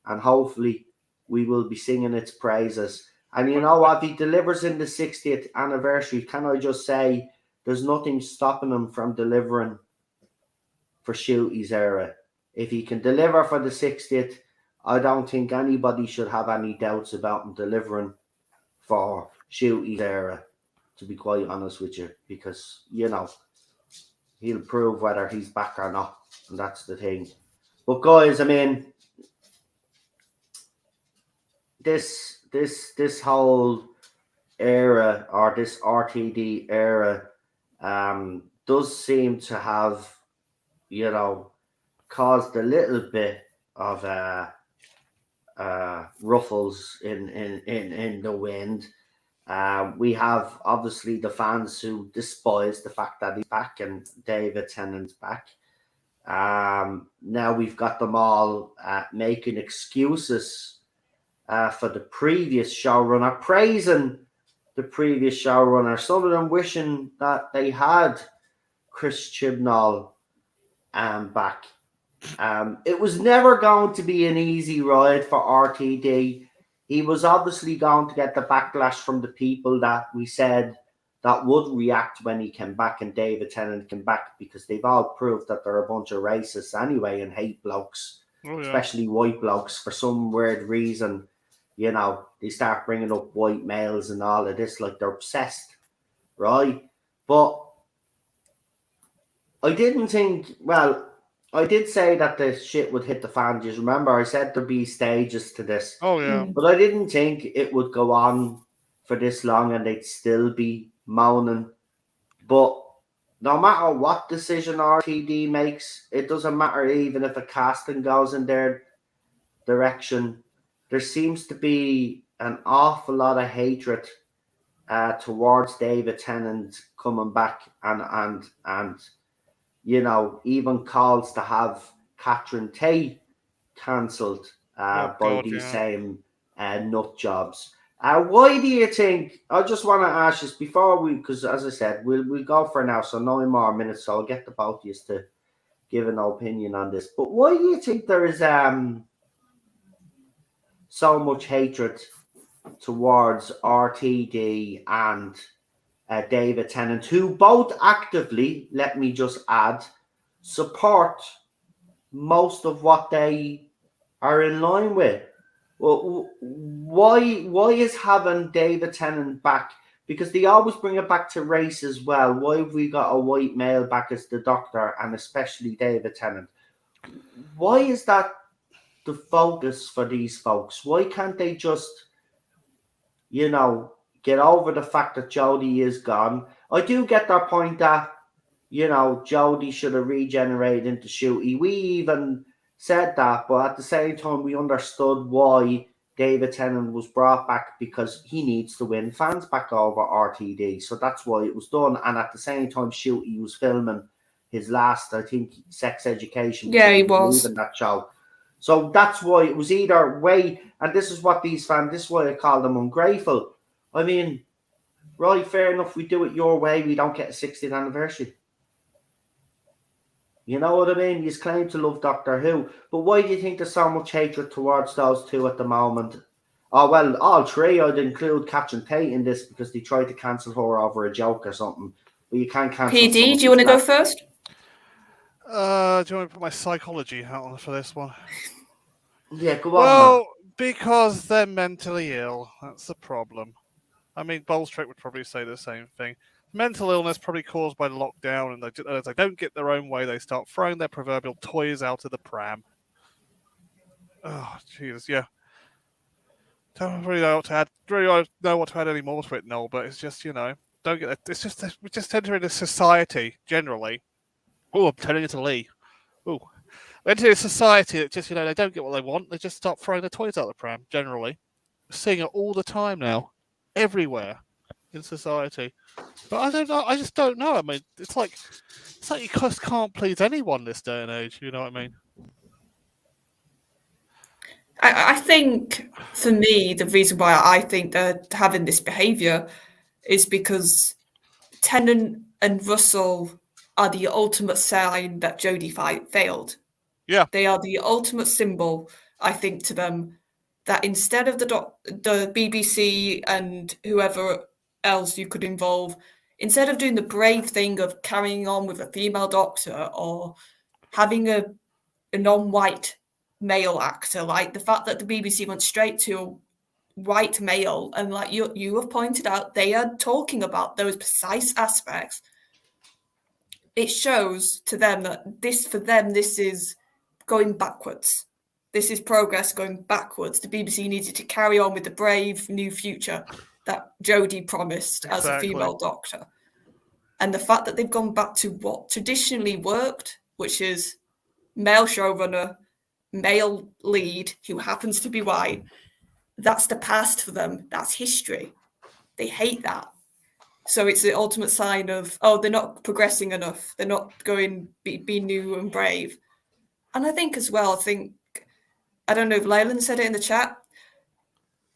And hopefully we will be singing its praises. And if he delivers in the 60th anniversary, can I just say there's nothing stopping him from delivering for Shooty's era. If he can deliver for the 60th, I don't think anybody should have any doubts about him delivering for Shooty's era, to be quite honest with you, because, he'll prove whether he's back or not, and that's the thing. But guys, I mean, this whole era, or this RTD era, does seem to have, caused a little bit of ruffles in the wind. We have obviously the fans who despise the fact that he's back and David Tennant's back. Now we've got them all making excuses for the previous showrunner, praising the previous showrunner. Some of them wishing that they had Chris Chibnall back. It was never going to be an easy ride for RTD. he was obviously going to get the backlash from the people that we said that would react when he came back and David Tennant came back, because they've all proved that they're a bunch of racists anyway and hate blokes, especially white blokes. For some weird reason, they start bringing up white males and all of this, like they're obsessed, right? But I didn't think, I did say that the shit would hit the fan. Just remember, I said there'd be stages to this. Oh, yeah. But I didn't think it would go on for this long and they'd still be moaning. But no matter what decision RTD makes, it doesn't matter even if a casting goes in their direction. There seems to be an awful lot of hatred towards David Tennant coming back, and even calls to have Catherine Tate cancelled by these same nut jobs. Why do you think? I just want to ask this before because as I said, we'll go for now, so 9 more minutes, so I'll get the both of you to give an opinion on this. But why do you think there is so much hatred towards RTD and David Tennant, who both actively, let me just add, support most of what they are in line with? Well, why is having David Tennant back? Because they always bring it back to race as well. Why have we got a white male back as the Doctor, and especially David Tennant? Why is that the focus for these folks? Why can't they just, get over the fact that Jodie is gone? I do get their point that, Jodie should have regenerated into Shooty. We even said that, but at the same time, we understood why David Tennant was brought back, because he needs to win fans back over RTD. So that's why it was done. And at the same time, Shooty was filming his last, I think, Sex Education. Yeah, he was. In that show. So that's why it was either way. And this is what these fans, this is why I call them ungrateful. I mean, right, fair enough, we do it your way, we don't get a 60th anniversary. You know what I mean? You claim to love Doctor Who, but why do you think there's so much hatred towards those two at the moment? Oh, well, all three. I'd include Catherine Tate in this because they tried to cancel her over a joke or something. But you can't cancel. PD, do you want to go first? Do you want me to put my psychology hat on for this one? Yeah, go on. Well, because they're mentally ill. That's the problem. I mean, Bolstrick would probably say the same thing. Mental illness probably caused by the lockdown, and as they don't get their own way, they start throwing their proverbial toys out of the pram. Oh, Jesus, yeah. Don't really know what to add. Really know what to add any more to it, Noel. But it's just, don't get it. It's just we just enter into society generally. Oh, I'm turning into Lee. Oh, enter a society that just, they don't get what they want. They just start throwing their toys out the pram. Generally, we're seeing it all the time now, everywhere in society. But I don't know. I just don't know. I mean, it's like you just can't please anyone this day and age. You know what I mean? I think for me, the reason why I think they're having this behaviour is because Tennant and Russell are the ultimate sign that Jodie failed. Yeah, they are the ultimate symbol, I think, to them, that instead of the BBC and whoever else you could involve, instead of doing the brave thing of carrying on with a female doctor or having a non-white male actor, like the fact that the BBC went straight to a white male, and like you have pointed out, they are talking about those precise aspects. It shows to them that this is going backwards. This is progress going backwards. The BBC needed to carry on with the brave new future that Jodie promised as a female doctor. And the fact that they've gone back to what traditionally worked, which is male showrunner, male lead who happens to be white, that's the past for them. That's history. They hate that. So it's the ultimate sign of, they're not progressing enough. They're not going be new and brave. And I think as well, I don't know if Leyland said it in the chat,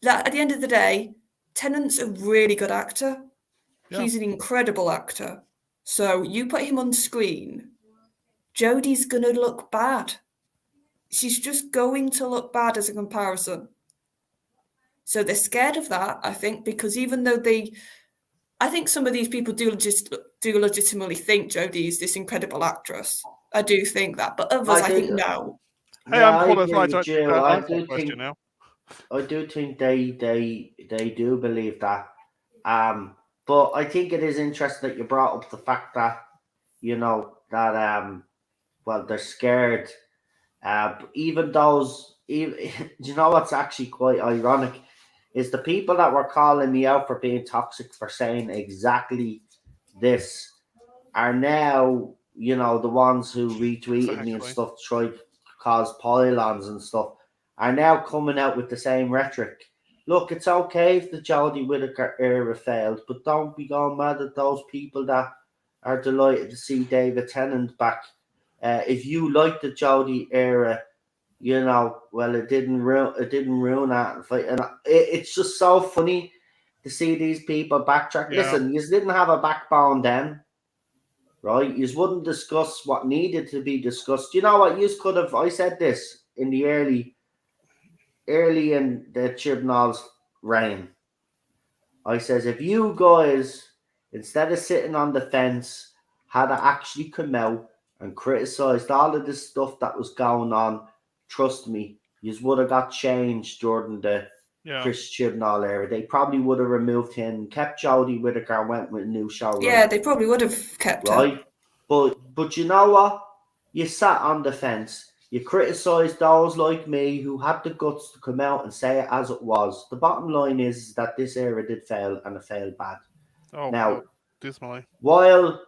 that at the end of the day, Tennant's a really good actor. Yeah. He's an incredible actor. So you put him on screen, Jodie's going to look bad. She's just going to look bad as a comparison. So they're scared of that, I think, because even though I think some of these people do legitimately think Jodie is this incredible actress. I do think that, but others, I think, no. Hey, Yeah, I'm I agree qualified to with you. answer that question now. I do think they do believe that. But I think it is interesting that you brought up the fact that well, they're scared. Even those, even, you know what's actually quite ironic is the people that were calling me out for being toxic for saying exactly this are now, the ones who retweeted me and Exactly. stuff, tried to cause pylons and stuff, are now coming out with the same rhetoric. Look, it's okay if the Jodie Whittaker era failed, but don't be going mad at those people that are delighted to see David Tennant back. If you like the Jodie era, well, it didn't ruin that fight, and it's just so funny to see these people backtrack. Yeah. Listen, you didn't have a backbone then, right? You wouldn't discuss what needed to be discussed. You know what? You could have. I said this in the early in the Chibnall's reign. I says if you guys, instead of sitting on the fence, had actually come out and criticised all of this stuff that was going on, trust me, you would have got changed during the Chris Chibnall era. They probably would have removed him, kept Jodie Whittaker, went with a new showrunner. Yeah, they probably would have kept her. But you know what? You sat on the fence. You criticised those like me who had the guts to come out and say it as it was. The bottom line is that this era did fail, and it failed bad. Oh, now, dismally. While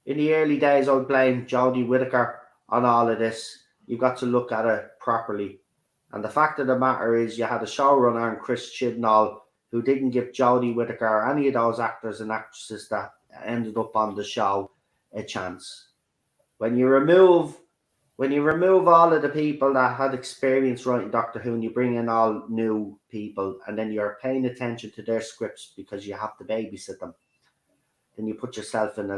in the early days I would blame Jodie Whittaker on all of this, you got to look at it properly. And the fact of the matter is you had a showrunner and Chris Chibnall who didn't give Jodie Whittaker or any of those actors and actresses that ended up on the show a chance. When you remove all of the people that had experience writing Doctor Who and you bring in all new people and then you're paying attention to their scripts because you have to babysit them, then you put yourself in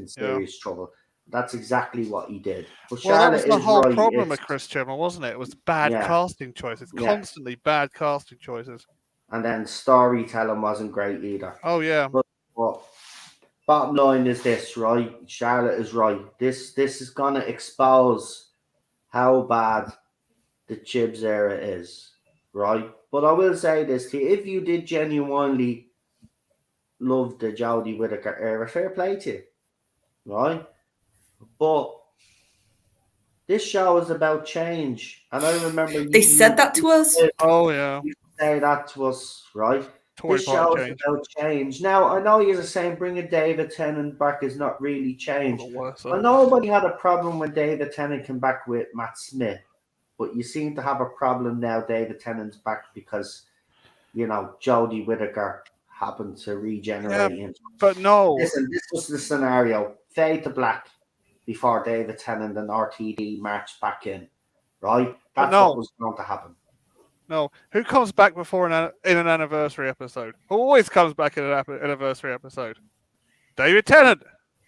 serious trouble. That's exactly what he did. But that was the whole problem with Chris Chibnall, wasn't it? It was bad casting choices, constantly bad casting choices. And then storytelling wasn't great either. Oh, yeah. But bottom line is this, right? Charlotte is right. This is going to expose how bad the Chibs era is, right? But I will say this to you. If you did genuinely love the Jodie Whittaker era, fair play to you, right? But this show is about change. And I remember they said that to us. Oh, yeah. You say that to us, right? Toy this show is about change. Now, I know you're saying bringing David Tennant back is not really change. Well, nobody had a problem when David Tennant came back with Matt Smith. But you seem to have a problem now David Tennant's back because, Jodie Whittaker happened to regenerate him. But no. Listen, this was the scenario. Fade to black before David Tennant and RTD marched back in, right? That's what was going to happen. No, who comes back before in an anniversary episode? Who always comes back in an anniversary episode? David Tennant.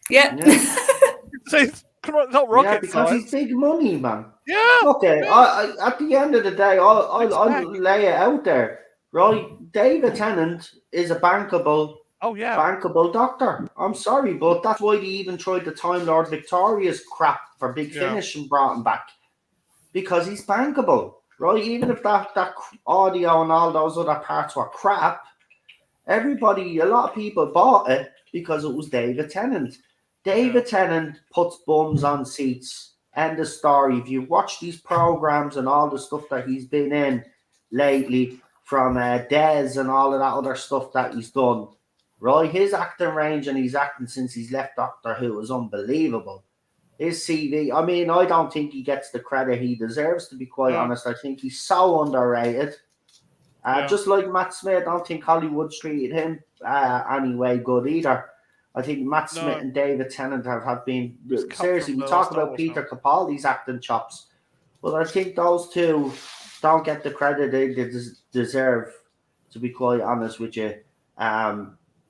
Yeah. It's not rocket because science. He's big money, man. Yeah. Okay. Yeah. At the end of the day, I'll lay it out there, right? David Tennant is a bankable. Oh yeah. Bankable doctor. I'm sorry, but that's why they even tried the Time Lord Victoria's crap for Big Finish and brought him back because he's bankable. Right, even if that audio and all those other parts were crap, a lot of people bought it because it was David Tennant. David Tennant puts bums on seats. End of story. If you watch these programs and all the stuff that he's been in lately, from Des and all of that other stuff that he's done, right? His acting range and he's acting since he's left Doctor Who is unbelievable. His CV, I mean, I don't think he gets the credit he deserves, to be quite honest. I think he's so underrated. Just like Matt Smith, I don't think Hollywood's treated him anyway good either. I think Matt Smith and David Tennant have been... Seriously, we talk about Peter Capaldi's acting chops, but I think those two don't get the credit they deserve, to be quite honest with you.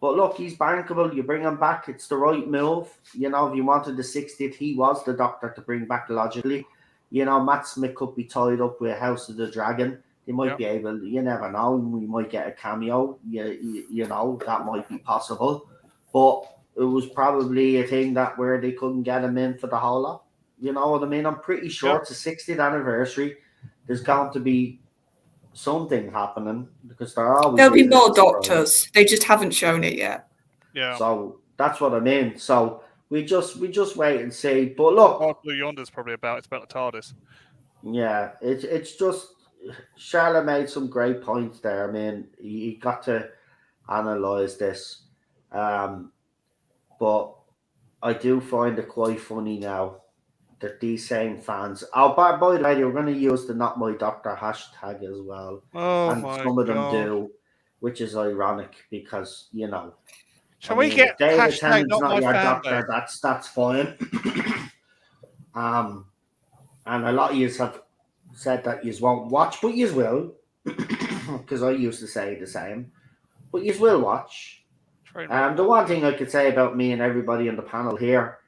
But look, he's bankable. You bring him back. It's the right move. If you wanted the 60th, he was the doctor to bring back logically. Matt Smith could be tied up with House of the Dragon. They might be able. You never know. We might get a cameo. You know that might be possible, but it was probably a thing that where they couldn't get him in for the whole lot. You know what I mean? I'm pretty sure it's the 60th anniversary. There's going to be something happening because there always There'll be is more surprise. doctors. They just haven't shown it yet. Yeah. So that's what I mean. So we just wait and see. But look, What Blue Yonder's probably about. It's about the TARDIS. yeah, it's just Charlotte made some great points there. I mean, you got to analyze this, but I do find it quite funny now that these same fans. Oh, by the way, we're going to use the Not My Doctor hashtag as well, Oh and my some of them God. do, which is ironic because Shall we get if David hashtag Tennant's not not my your fan doctor, base? that's fine. And a lot of you have said that you won't watch, but you will, because I used to say the same. But you will watch. The one thing I could say about me and everybody on the panel here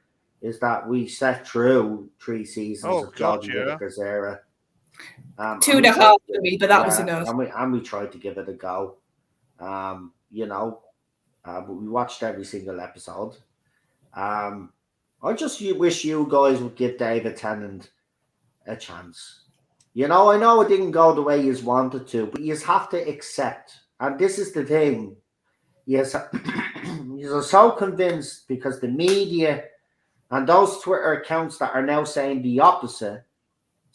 is that we sat through 3 seasons of Jordan Whittaker's era. 2.5 for me, but that was enough. And we tried to give it a go. But we watched every single episode. I just wish you guys would give David Tennant a chance. I know it didn't go the way you wanted to, but you have to accept. And this is the thing. Yes, you're so convinced because the media and those Twitter accounts that are now saying the opposite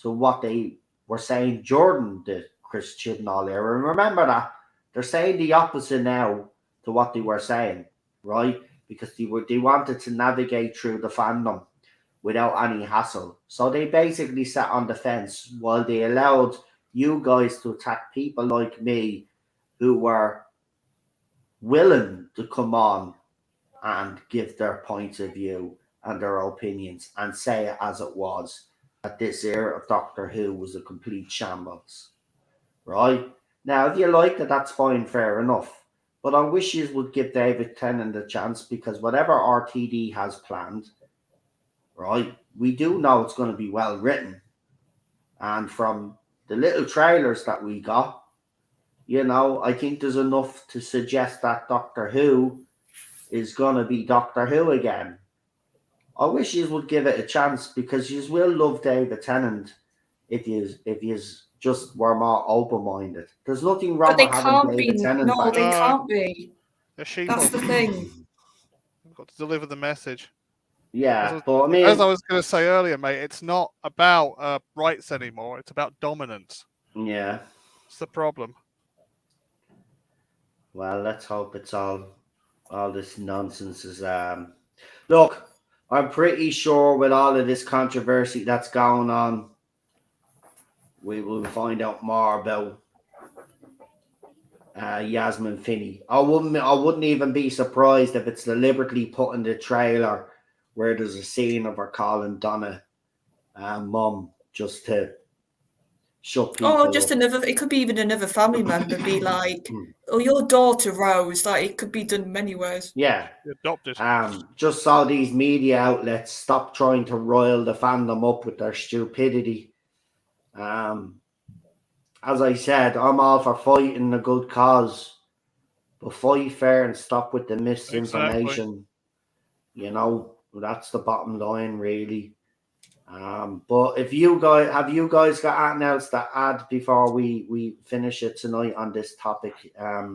to what they were saying Jordan did, Chris Chibnall era. And remember that they're saying the opposite now to what they were saying, right? Because they wanted to navigate through the fandom without any hassle. So they basically sat on the fence while they allowed you guys to attack people like me who were willing to come on and give their points of view and their opinions and say it as it was, that this era of Doctor Who was a complete shambles. Right? Now, if you like that, that's fine, fair enough. But I wish you would give David Tennant a chance because whatever RTD has planned, right, we do know it's going to be well written. And from the little trailers that we got, I think there's enough to suggest that Doctor Who is going to be Doctor Who again. I wish you would give it a chance because you will love David Tennant if you just were more open-minded. There's nothing wrong with having David Tennant back. No, they can't be. That's the thing. We've got to deliver the message. Yeah, as I was going to say earlier, mate, it's not about rights anymore. It's about dominance. Yeah. It's the problem. Well, let's hope it's all this nonsense is. Look, I'm pretty sure with all of this controversy that's going on, we will find out more about Yasmin Finney. I wouldn't even be surprised if it's deliberately put in the trailer where there's a scene of her calling Donna mum just to shut people up. Just another. It could be even another family member. Be like, "Oh, your daughter Rose." Like it could be done many ways. Yeah, adopted. Just saw these media outlets stop trying to rile the fandom up with their stupidity. As I said, I'm all for fighting a good cause, but fight fair and stop with the misinformation. Exactly. That's the bottom line, really. But if you guys got anything else to add before we finish it tonight on this topic? I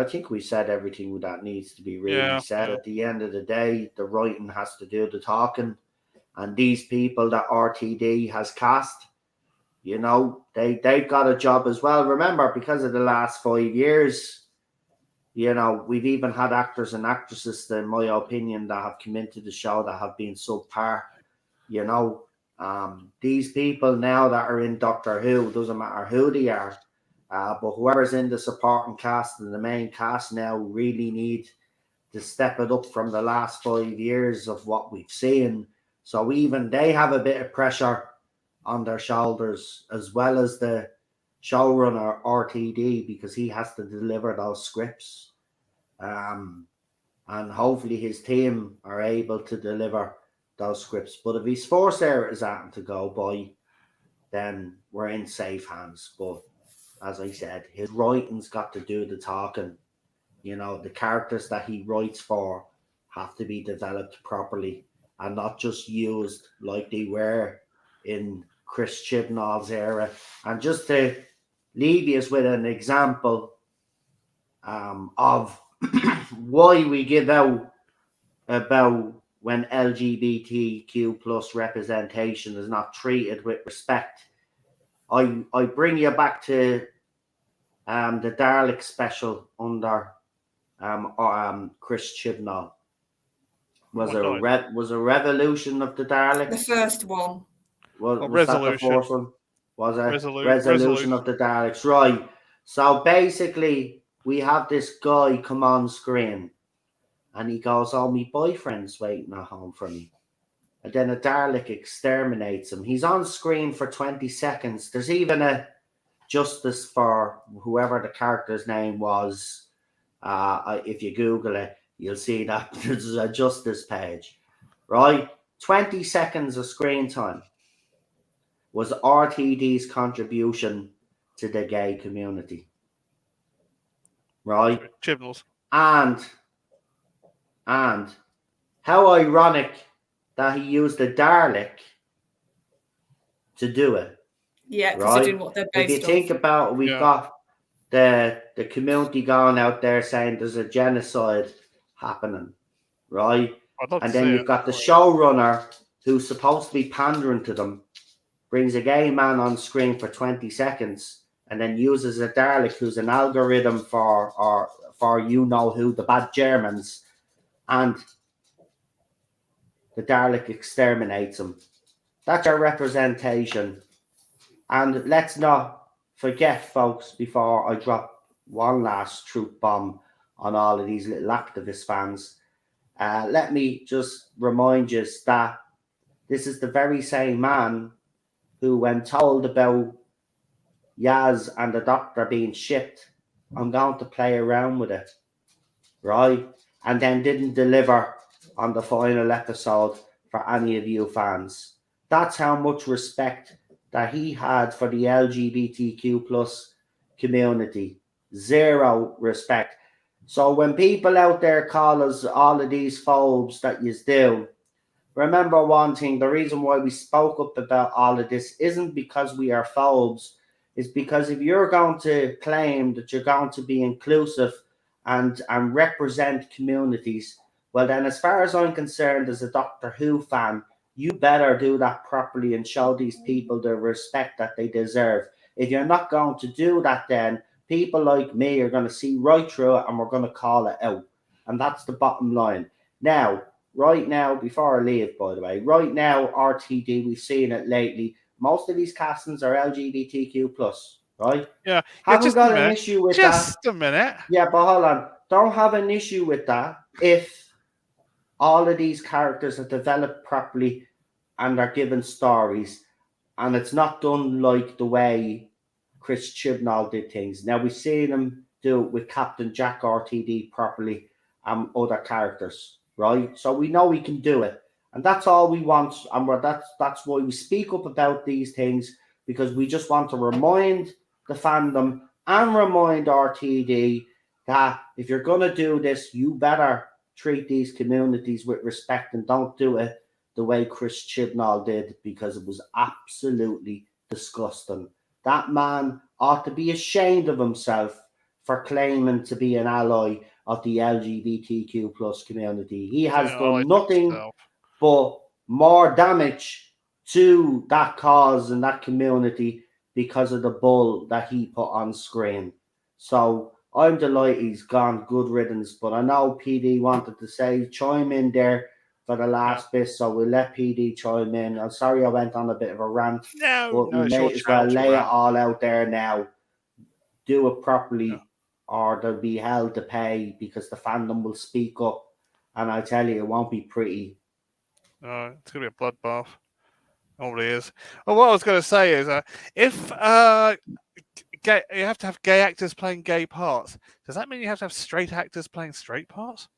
think we said everything that needs to be really said. At the end of the day, the writing has to do the talking, and these people that RTD has cast, they've got a job as well. Remember, because of the last 5 years, we've even had actors and actresses, in my opinion, that have come into the show that have been subpar. These people now that are in Doctor Who, doesn't matter who they are, but whoever's in the supporting cast and the main cast now really need to step it up from the last 5 years of what we've seen. So even they have a bit of pressure on their shoulders, as well as the showrunner RTD, because he has to deliver those scripts. And hopefully his team are able to deliver those scripts. But if his force error is out to go by, then we're in safe hands. But as I said, his writing's got to do the talking. You know, the characters that he writes for have to be developed properly and not just used like they were in Chris Chibnall's era. And just to leave you with an example of why we give out about when LGBTQ plus representation is not treated with respect. I bring you back to the Dalek special under Chris Chibnall. Was a revolution of the Daleks? The first one. Was that the first one? Was a resolution of the Daleks, right? So basically, we have this guy come on screen, and he goes, "Oh, my boyfriend's waiting at home for me." And then a Dalek exterminates him. He's on screen for 20 seconds. There's even a justice for whoever the character's name was. If you Google it, you'll see that there's a justice page, right? 20 seconds of screen time was RTD's contribution to the gay community, right? Chibnall's. And how ironic that he used the Dalek to do it. Yeah, considering what they're based on. If you think about it, we've got the community going out there saying there's a genocide happening, right? And then you've got the showrunner who's supposed to be pandering to them, brings a gay man on screen for 20 seconds, and then uses a Dalek who's an algorithm for you know who, the bad Germans, and the Dalek exterminates him. That's our representation. And let's not forget, folks, before I drop one last truth bomb on all of these little activist fans, let me just remind you that this is the very same man who, when told about Yaz and the Doctor being shipped, I'm going to play around with it, right? And then didn't deliver on the final episode for any of you fans. That's how much respect that he had for the LGBTQ plus community. Zero respect. So when people out there call us all of these phobes that you do, remember one thing, the reason why we spoke up about all of this isn't because we are phobes. It's because if you're going to claim that you're going to be inclusive and represent communities, well then, as far as I'm concerned, as a Doctor Who fan, you better do that properly and show these people the respect that they deserve. If you're not going to do that, then people like me are going to see right through it and we're going to call it out. And that's the bottom line. Now, right now, before I leave, by the way, right now, RTD, we've seen it lately, most of these castings are LGBTQ+, right? Yeah. Haven't got an issue with that. Just a minute. Yeah, but hold on. Don't have an issue with that if all of these characters are developed properly and are given stories, and it's not done like the way Chris Chibnall did things. Now, we've seen him do it with Captain Jack RTD properly and other characters, right? So we know he can do it. And that's all we want. And that's why we speak up about these things, because we just want to remind the fandom and remind RTD that if you're going to do this, you better treat these communities with respect and don't do it the way Chris Chibnall did, because it was absolutely disgusting. That man ought to be ashamed of himself for claiming to be an ally of the LGBTQ plus community. He has done nothing but more damage to that cause and that community because of the bull that he put on screen. So I'm delighted he's gone. Good riddance. But I know PD wanted to chime in there for the last bit, so we'll let PD chime in. I'm sorry I went on a bit of a rant, but we may as well lay it all out there now. Do it properly, or they'll be held to pay, because the fandom will speak up, and I tell you, it won't be pretty. It's going to be a bloodbath. Oh, it is. Well, what I was going to say is, if you have to have gay actors playing gay parts, does that mean you have to have straight actors playing straight parts?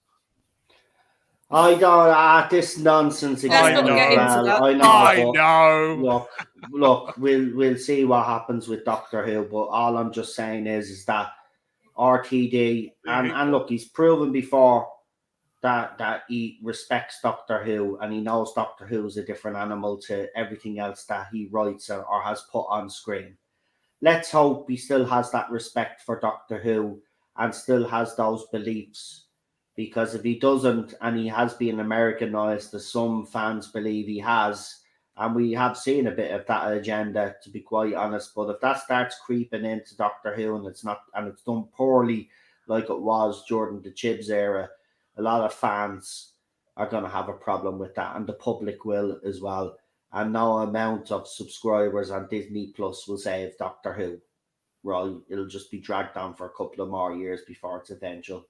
I don't. This nonsense Let's again not as get into well. that. I know, I but know. look. We'll see what happens with Doctor Who. But all I'm just saying is that RTD and look, he's proven before that he respects Doctor Who and he knows Doctor Who is a different animal to everything else that he writes or has put on screen. Let's hope he still has that respect for Doctor Who and still has those beliefs. Because if he doesn't, and he has been Americanized, as some fans believe he has, and we have seen a bit of that agenda, to be quite honest. But if that starts creeping into Doctor Who and it's done poorly, like it was during the Chibs era, a lot of fans are going to have a problem with that, and the public will as well. And no amount of subscribers on Disney Plus will save Doctor Who. Right? It'll just be dragged on for a couple of more years before its eventual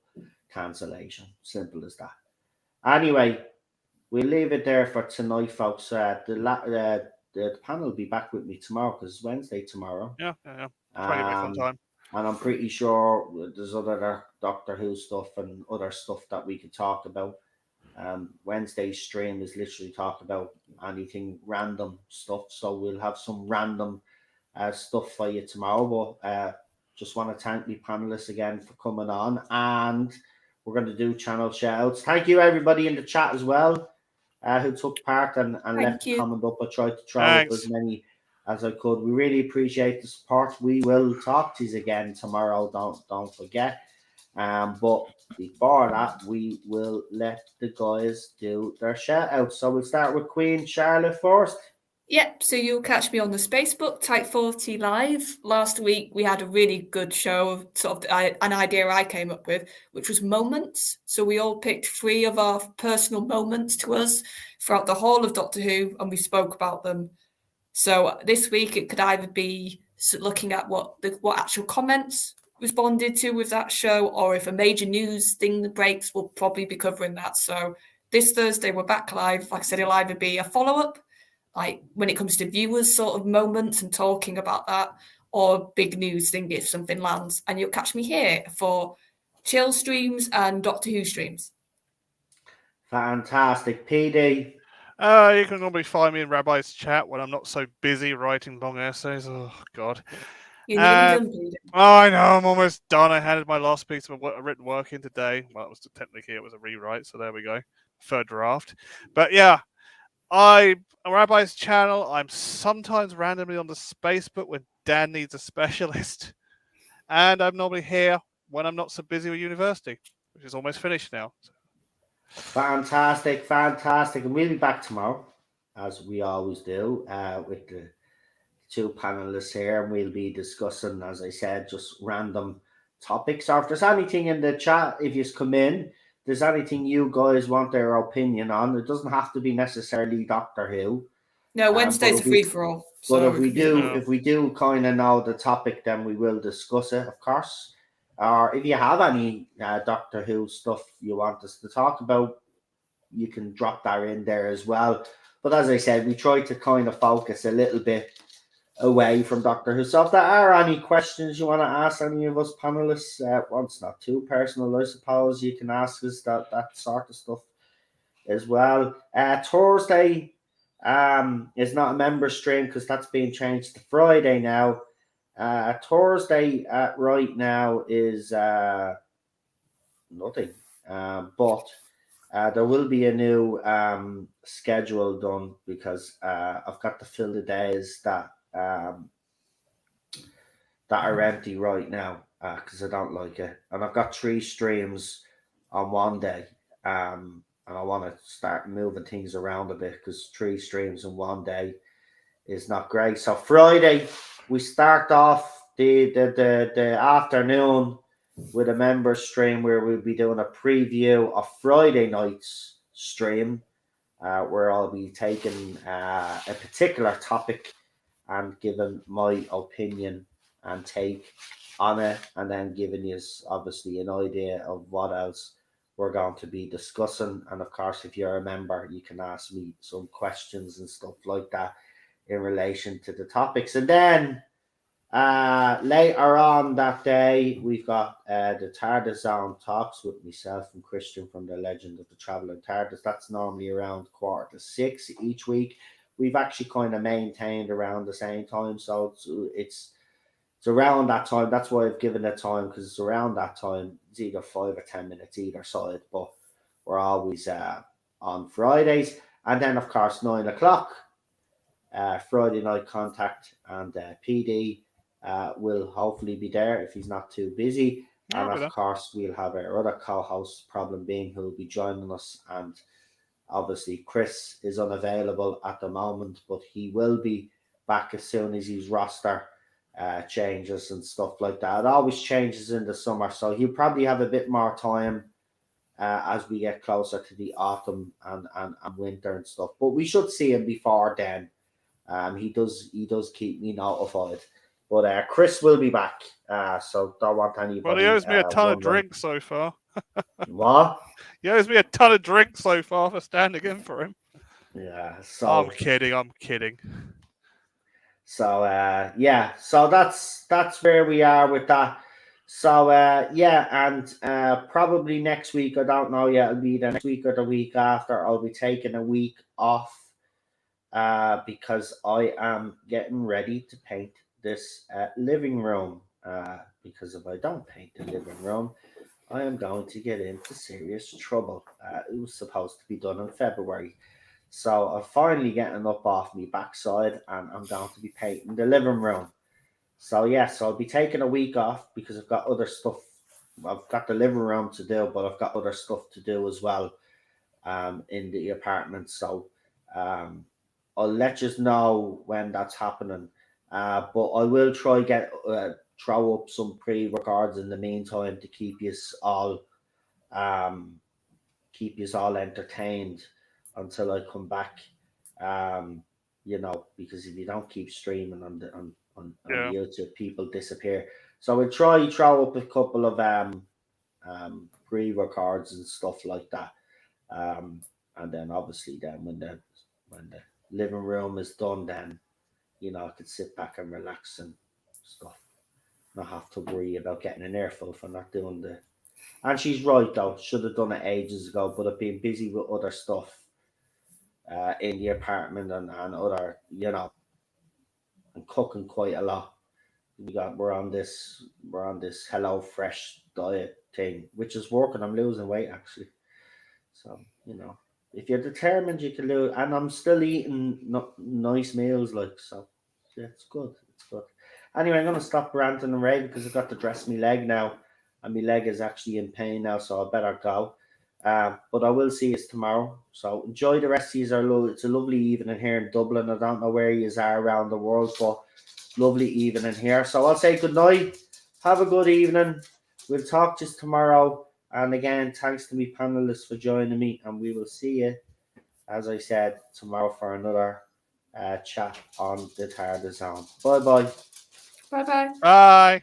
cancellation. Simple as that. Anyway, we'll leave it there for tonight, folks. The panel will be back with me tomorrow because it's Wednesday tomorrow. Yeah. Try to get me a fun time. And I'm pretty sure there's other Doctor Who stuff and other stuff that we could talk about. Wednesday's stream is literally talk about anything random stuff, so we'll have some random stuff for you tomorrow. But just want to thank the panelists again for coming on, and we're going to do channel shoutouts. Thank you everybody in the chat as well who took part and left a comment up. I tried to throw up as many as I could. We really appreciate the support. We will talk to you again tomorrow. Don't forget. But before that, we will let the guys do their shout outs. So we'll start with Queen Charlotte first. Yep, so you'll catch me on the Spacebook, Type 40 Live. Last week, we had a really good show, sort of an idea I came up with, which was moments. So we all picked 3 of our personal moments to us throughout the whole of Doctor Who, and we spoke about them. So this week, it could either be looking at what actual comments responded to with that show, or if a major news thing breaks, we'll probably be covering that. So this Thursday, we're back live. Like I said, it'll either be a follow-up, like when it comes to viewers sort of moments and talking about that, or big news thing if something lands. And you'll catch me here for chill streams and Doctor Who streams. Fantastic. PD. You can normally find me in Rabbi's chat when I'm not so busy writing long essays. Oh, God. You're nearly done, Peter. I know, I'm almost done. I handed my last piece of written work in today. Well, technically it was a rewrite, so there we go. Third draft. But yeah, on Rabbi's channel, I'm sometimes randomly on the Spacebook when Dan needs a specialist. And I'm normally here when I'm not so busy with university, which is almost finished now. Fantastic. And we'll be back tomorrow, as we always do, with the 2 panelists here, and we'll be discussing, as I said, just random topics. Or if there's anything in the chat, if you come in, if there's anything you guys want their opinion on, it doesn't have to be necessarily Doctor Who. No, Wednesday's a free for all. But if we do kind of know the topic, then we will discuss it, of course. Or if you have any Doctor Who stuff you want us to talk about, you can drop that in there as well. But as I said, we try to kind of focus a little bit away from Doctor Who. So if there are any questions you want to ask any of us panelists, it's not too personal, I suppose, you can ask us that sort of stuff as well. Thursday is not a member stream because that's being changed to Friday now. Thursday right now is nothing, but there will be a new schedule done because I've got to fill the days that are empty right now because I don't like it, and I've got 3 streams on one day, and I want to start moving things around a bit because 3 streams in one day is not great. So Friday we start off the afternoon with a member stream where we'll be doing a preview of Friday night's stream, where I'll be taking a particular topic and giving my opinion and take on it, and then giving you obviously an idea of what else we're going to be discussing. And of course, if you're a member, you can ask me some questions and stuff like that in relation to the topics. And then Later on that day, we've got the Tardis Zone talks with myself and Christian from the Legend of the Traveling Tardis. That's normally around 5:45 each week. We've actually kind of maintained around the same time, so it's around that time. That's why I've given it time, because it's around that time. It's either 5 or 10 minutes either side, but we're always on Fridays. And then, of course, 9 o'clock, Friday Night Contact, and PD will hopefully be there if he's not too busy. And of course, we'll have our other co-host, Problem Being, who will be joining us. And obviously, Chris is unavailable at the moment, but he will be back as soon as his roster changes and stuff like that. It always changes in the summer, so he'll probably have a bit more time as we get closer to the autumn and winter and stuff. But we should see him before then. He does keep me notified. But Chris will be back, so don't want anybody. Well, he owes me a ton of drinks so far. What? He owes me a ton of drinks so far for standing in for him. Yeah, so I'm kidding. So yeah, so that's where we are with that. So yeah, and probably next week, I don't know yet, it'll be the next week or the week after, I'll be taking a week off because I am getting ready to paint this living room. Because if I don't paint the living room, I am going to get into serious trouble. It was supposed to be done in February. So I'm finally getting up off my backside, and I'm going to be painting the living room. So yes, I'll be taking a week off because I've got other stuff. I've got the living room to do, but I've got other stuff to do as well in the apartment. So I'll let you know when that's happening. But I will try throw up some pre-records in the meantime to keep you all entertained until I come back. Because if you don't keep streaming on YouTube, people disappear. So we'll try throw up a couple of pre-records and stuff like that. And then obviously then when the living room is done, then I could sit back and relax and stuff. Not have to worry about getting an earful for not doing the. And she's right though. Should have done it ages ago, but I've been busy with other stuff in the apartment and other, and cooking quite a lot. We're on this Hello Fresh diet thing, which is working. I'm losing weight actually. So if you're determined, you can lose. And I'm still eating nice meals, so. Yeah, it's good. Anyway, I'm going to stop ranting and raving because I've got to dress my leg now. And my leg is actually in pain now, so I better go. But I will see you tomorrow. So enjoy the rest of you. It's a lovely evening here in Dublin. I don't know where you are around the world, but lovely evening here. So I'll say good night. Have a good evening. We'll talk to you tomorrow. And again, thanks to me panelists for joining me. And we will see you, as I said, tomorrow for another chat on the Tardis Zone. Bye-bye. Bye-bye.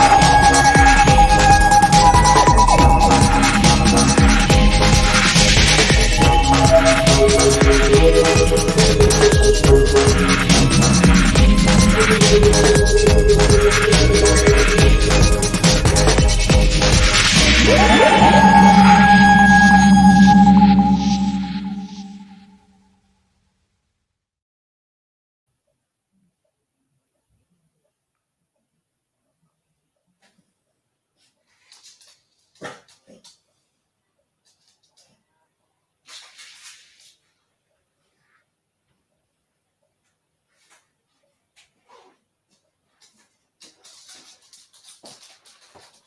Bye.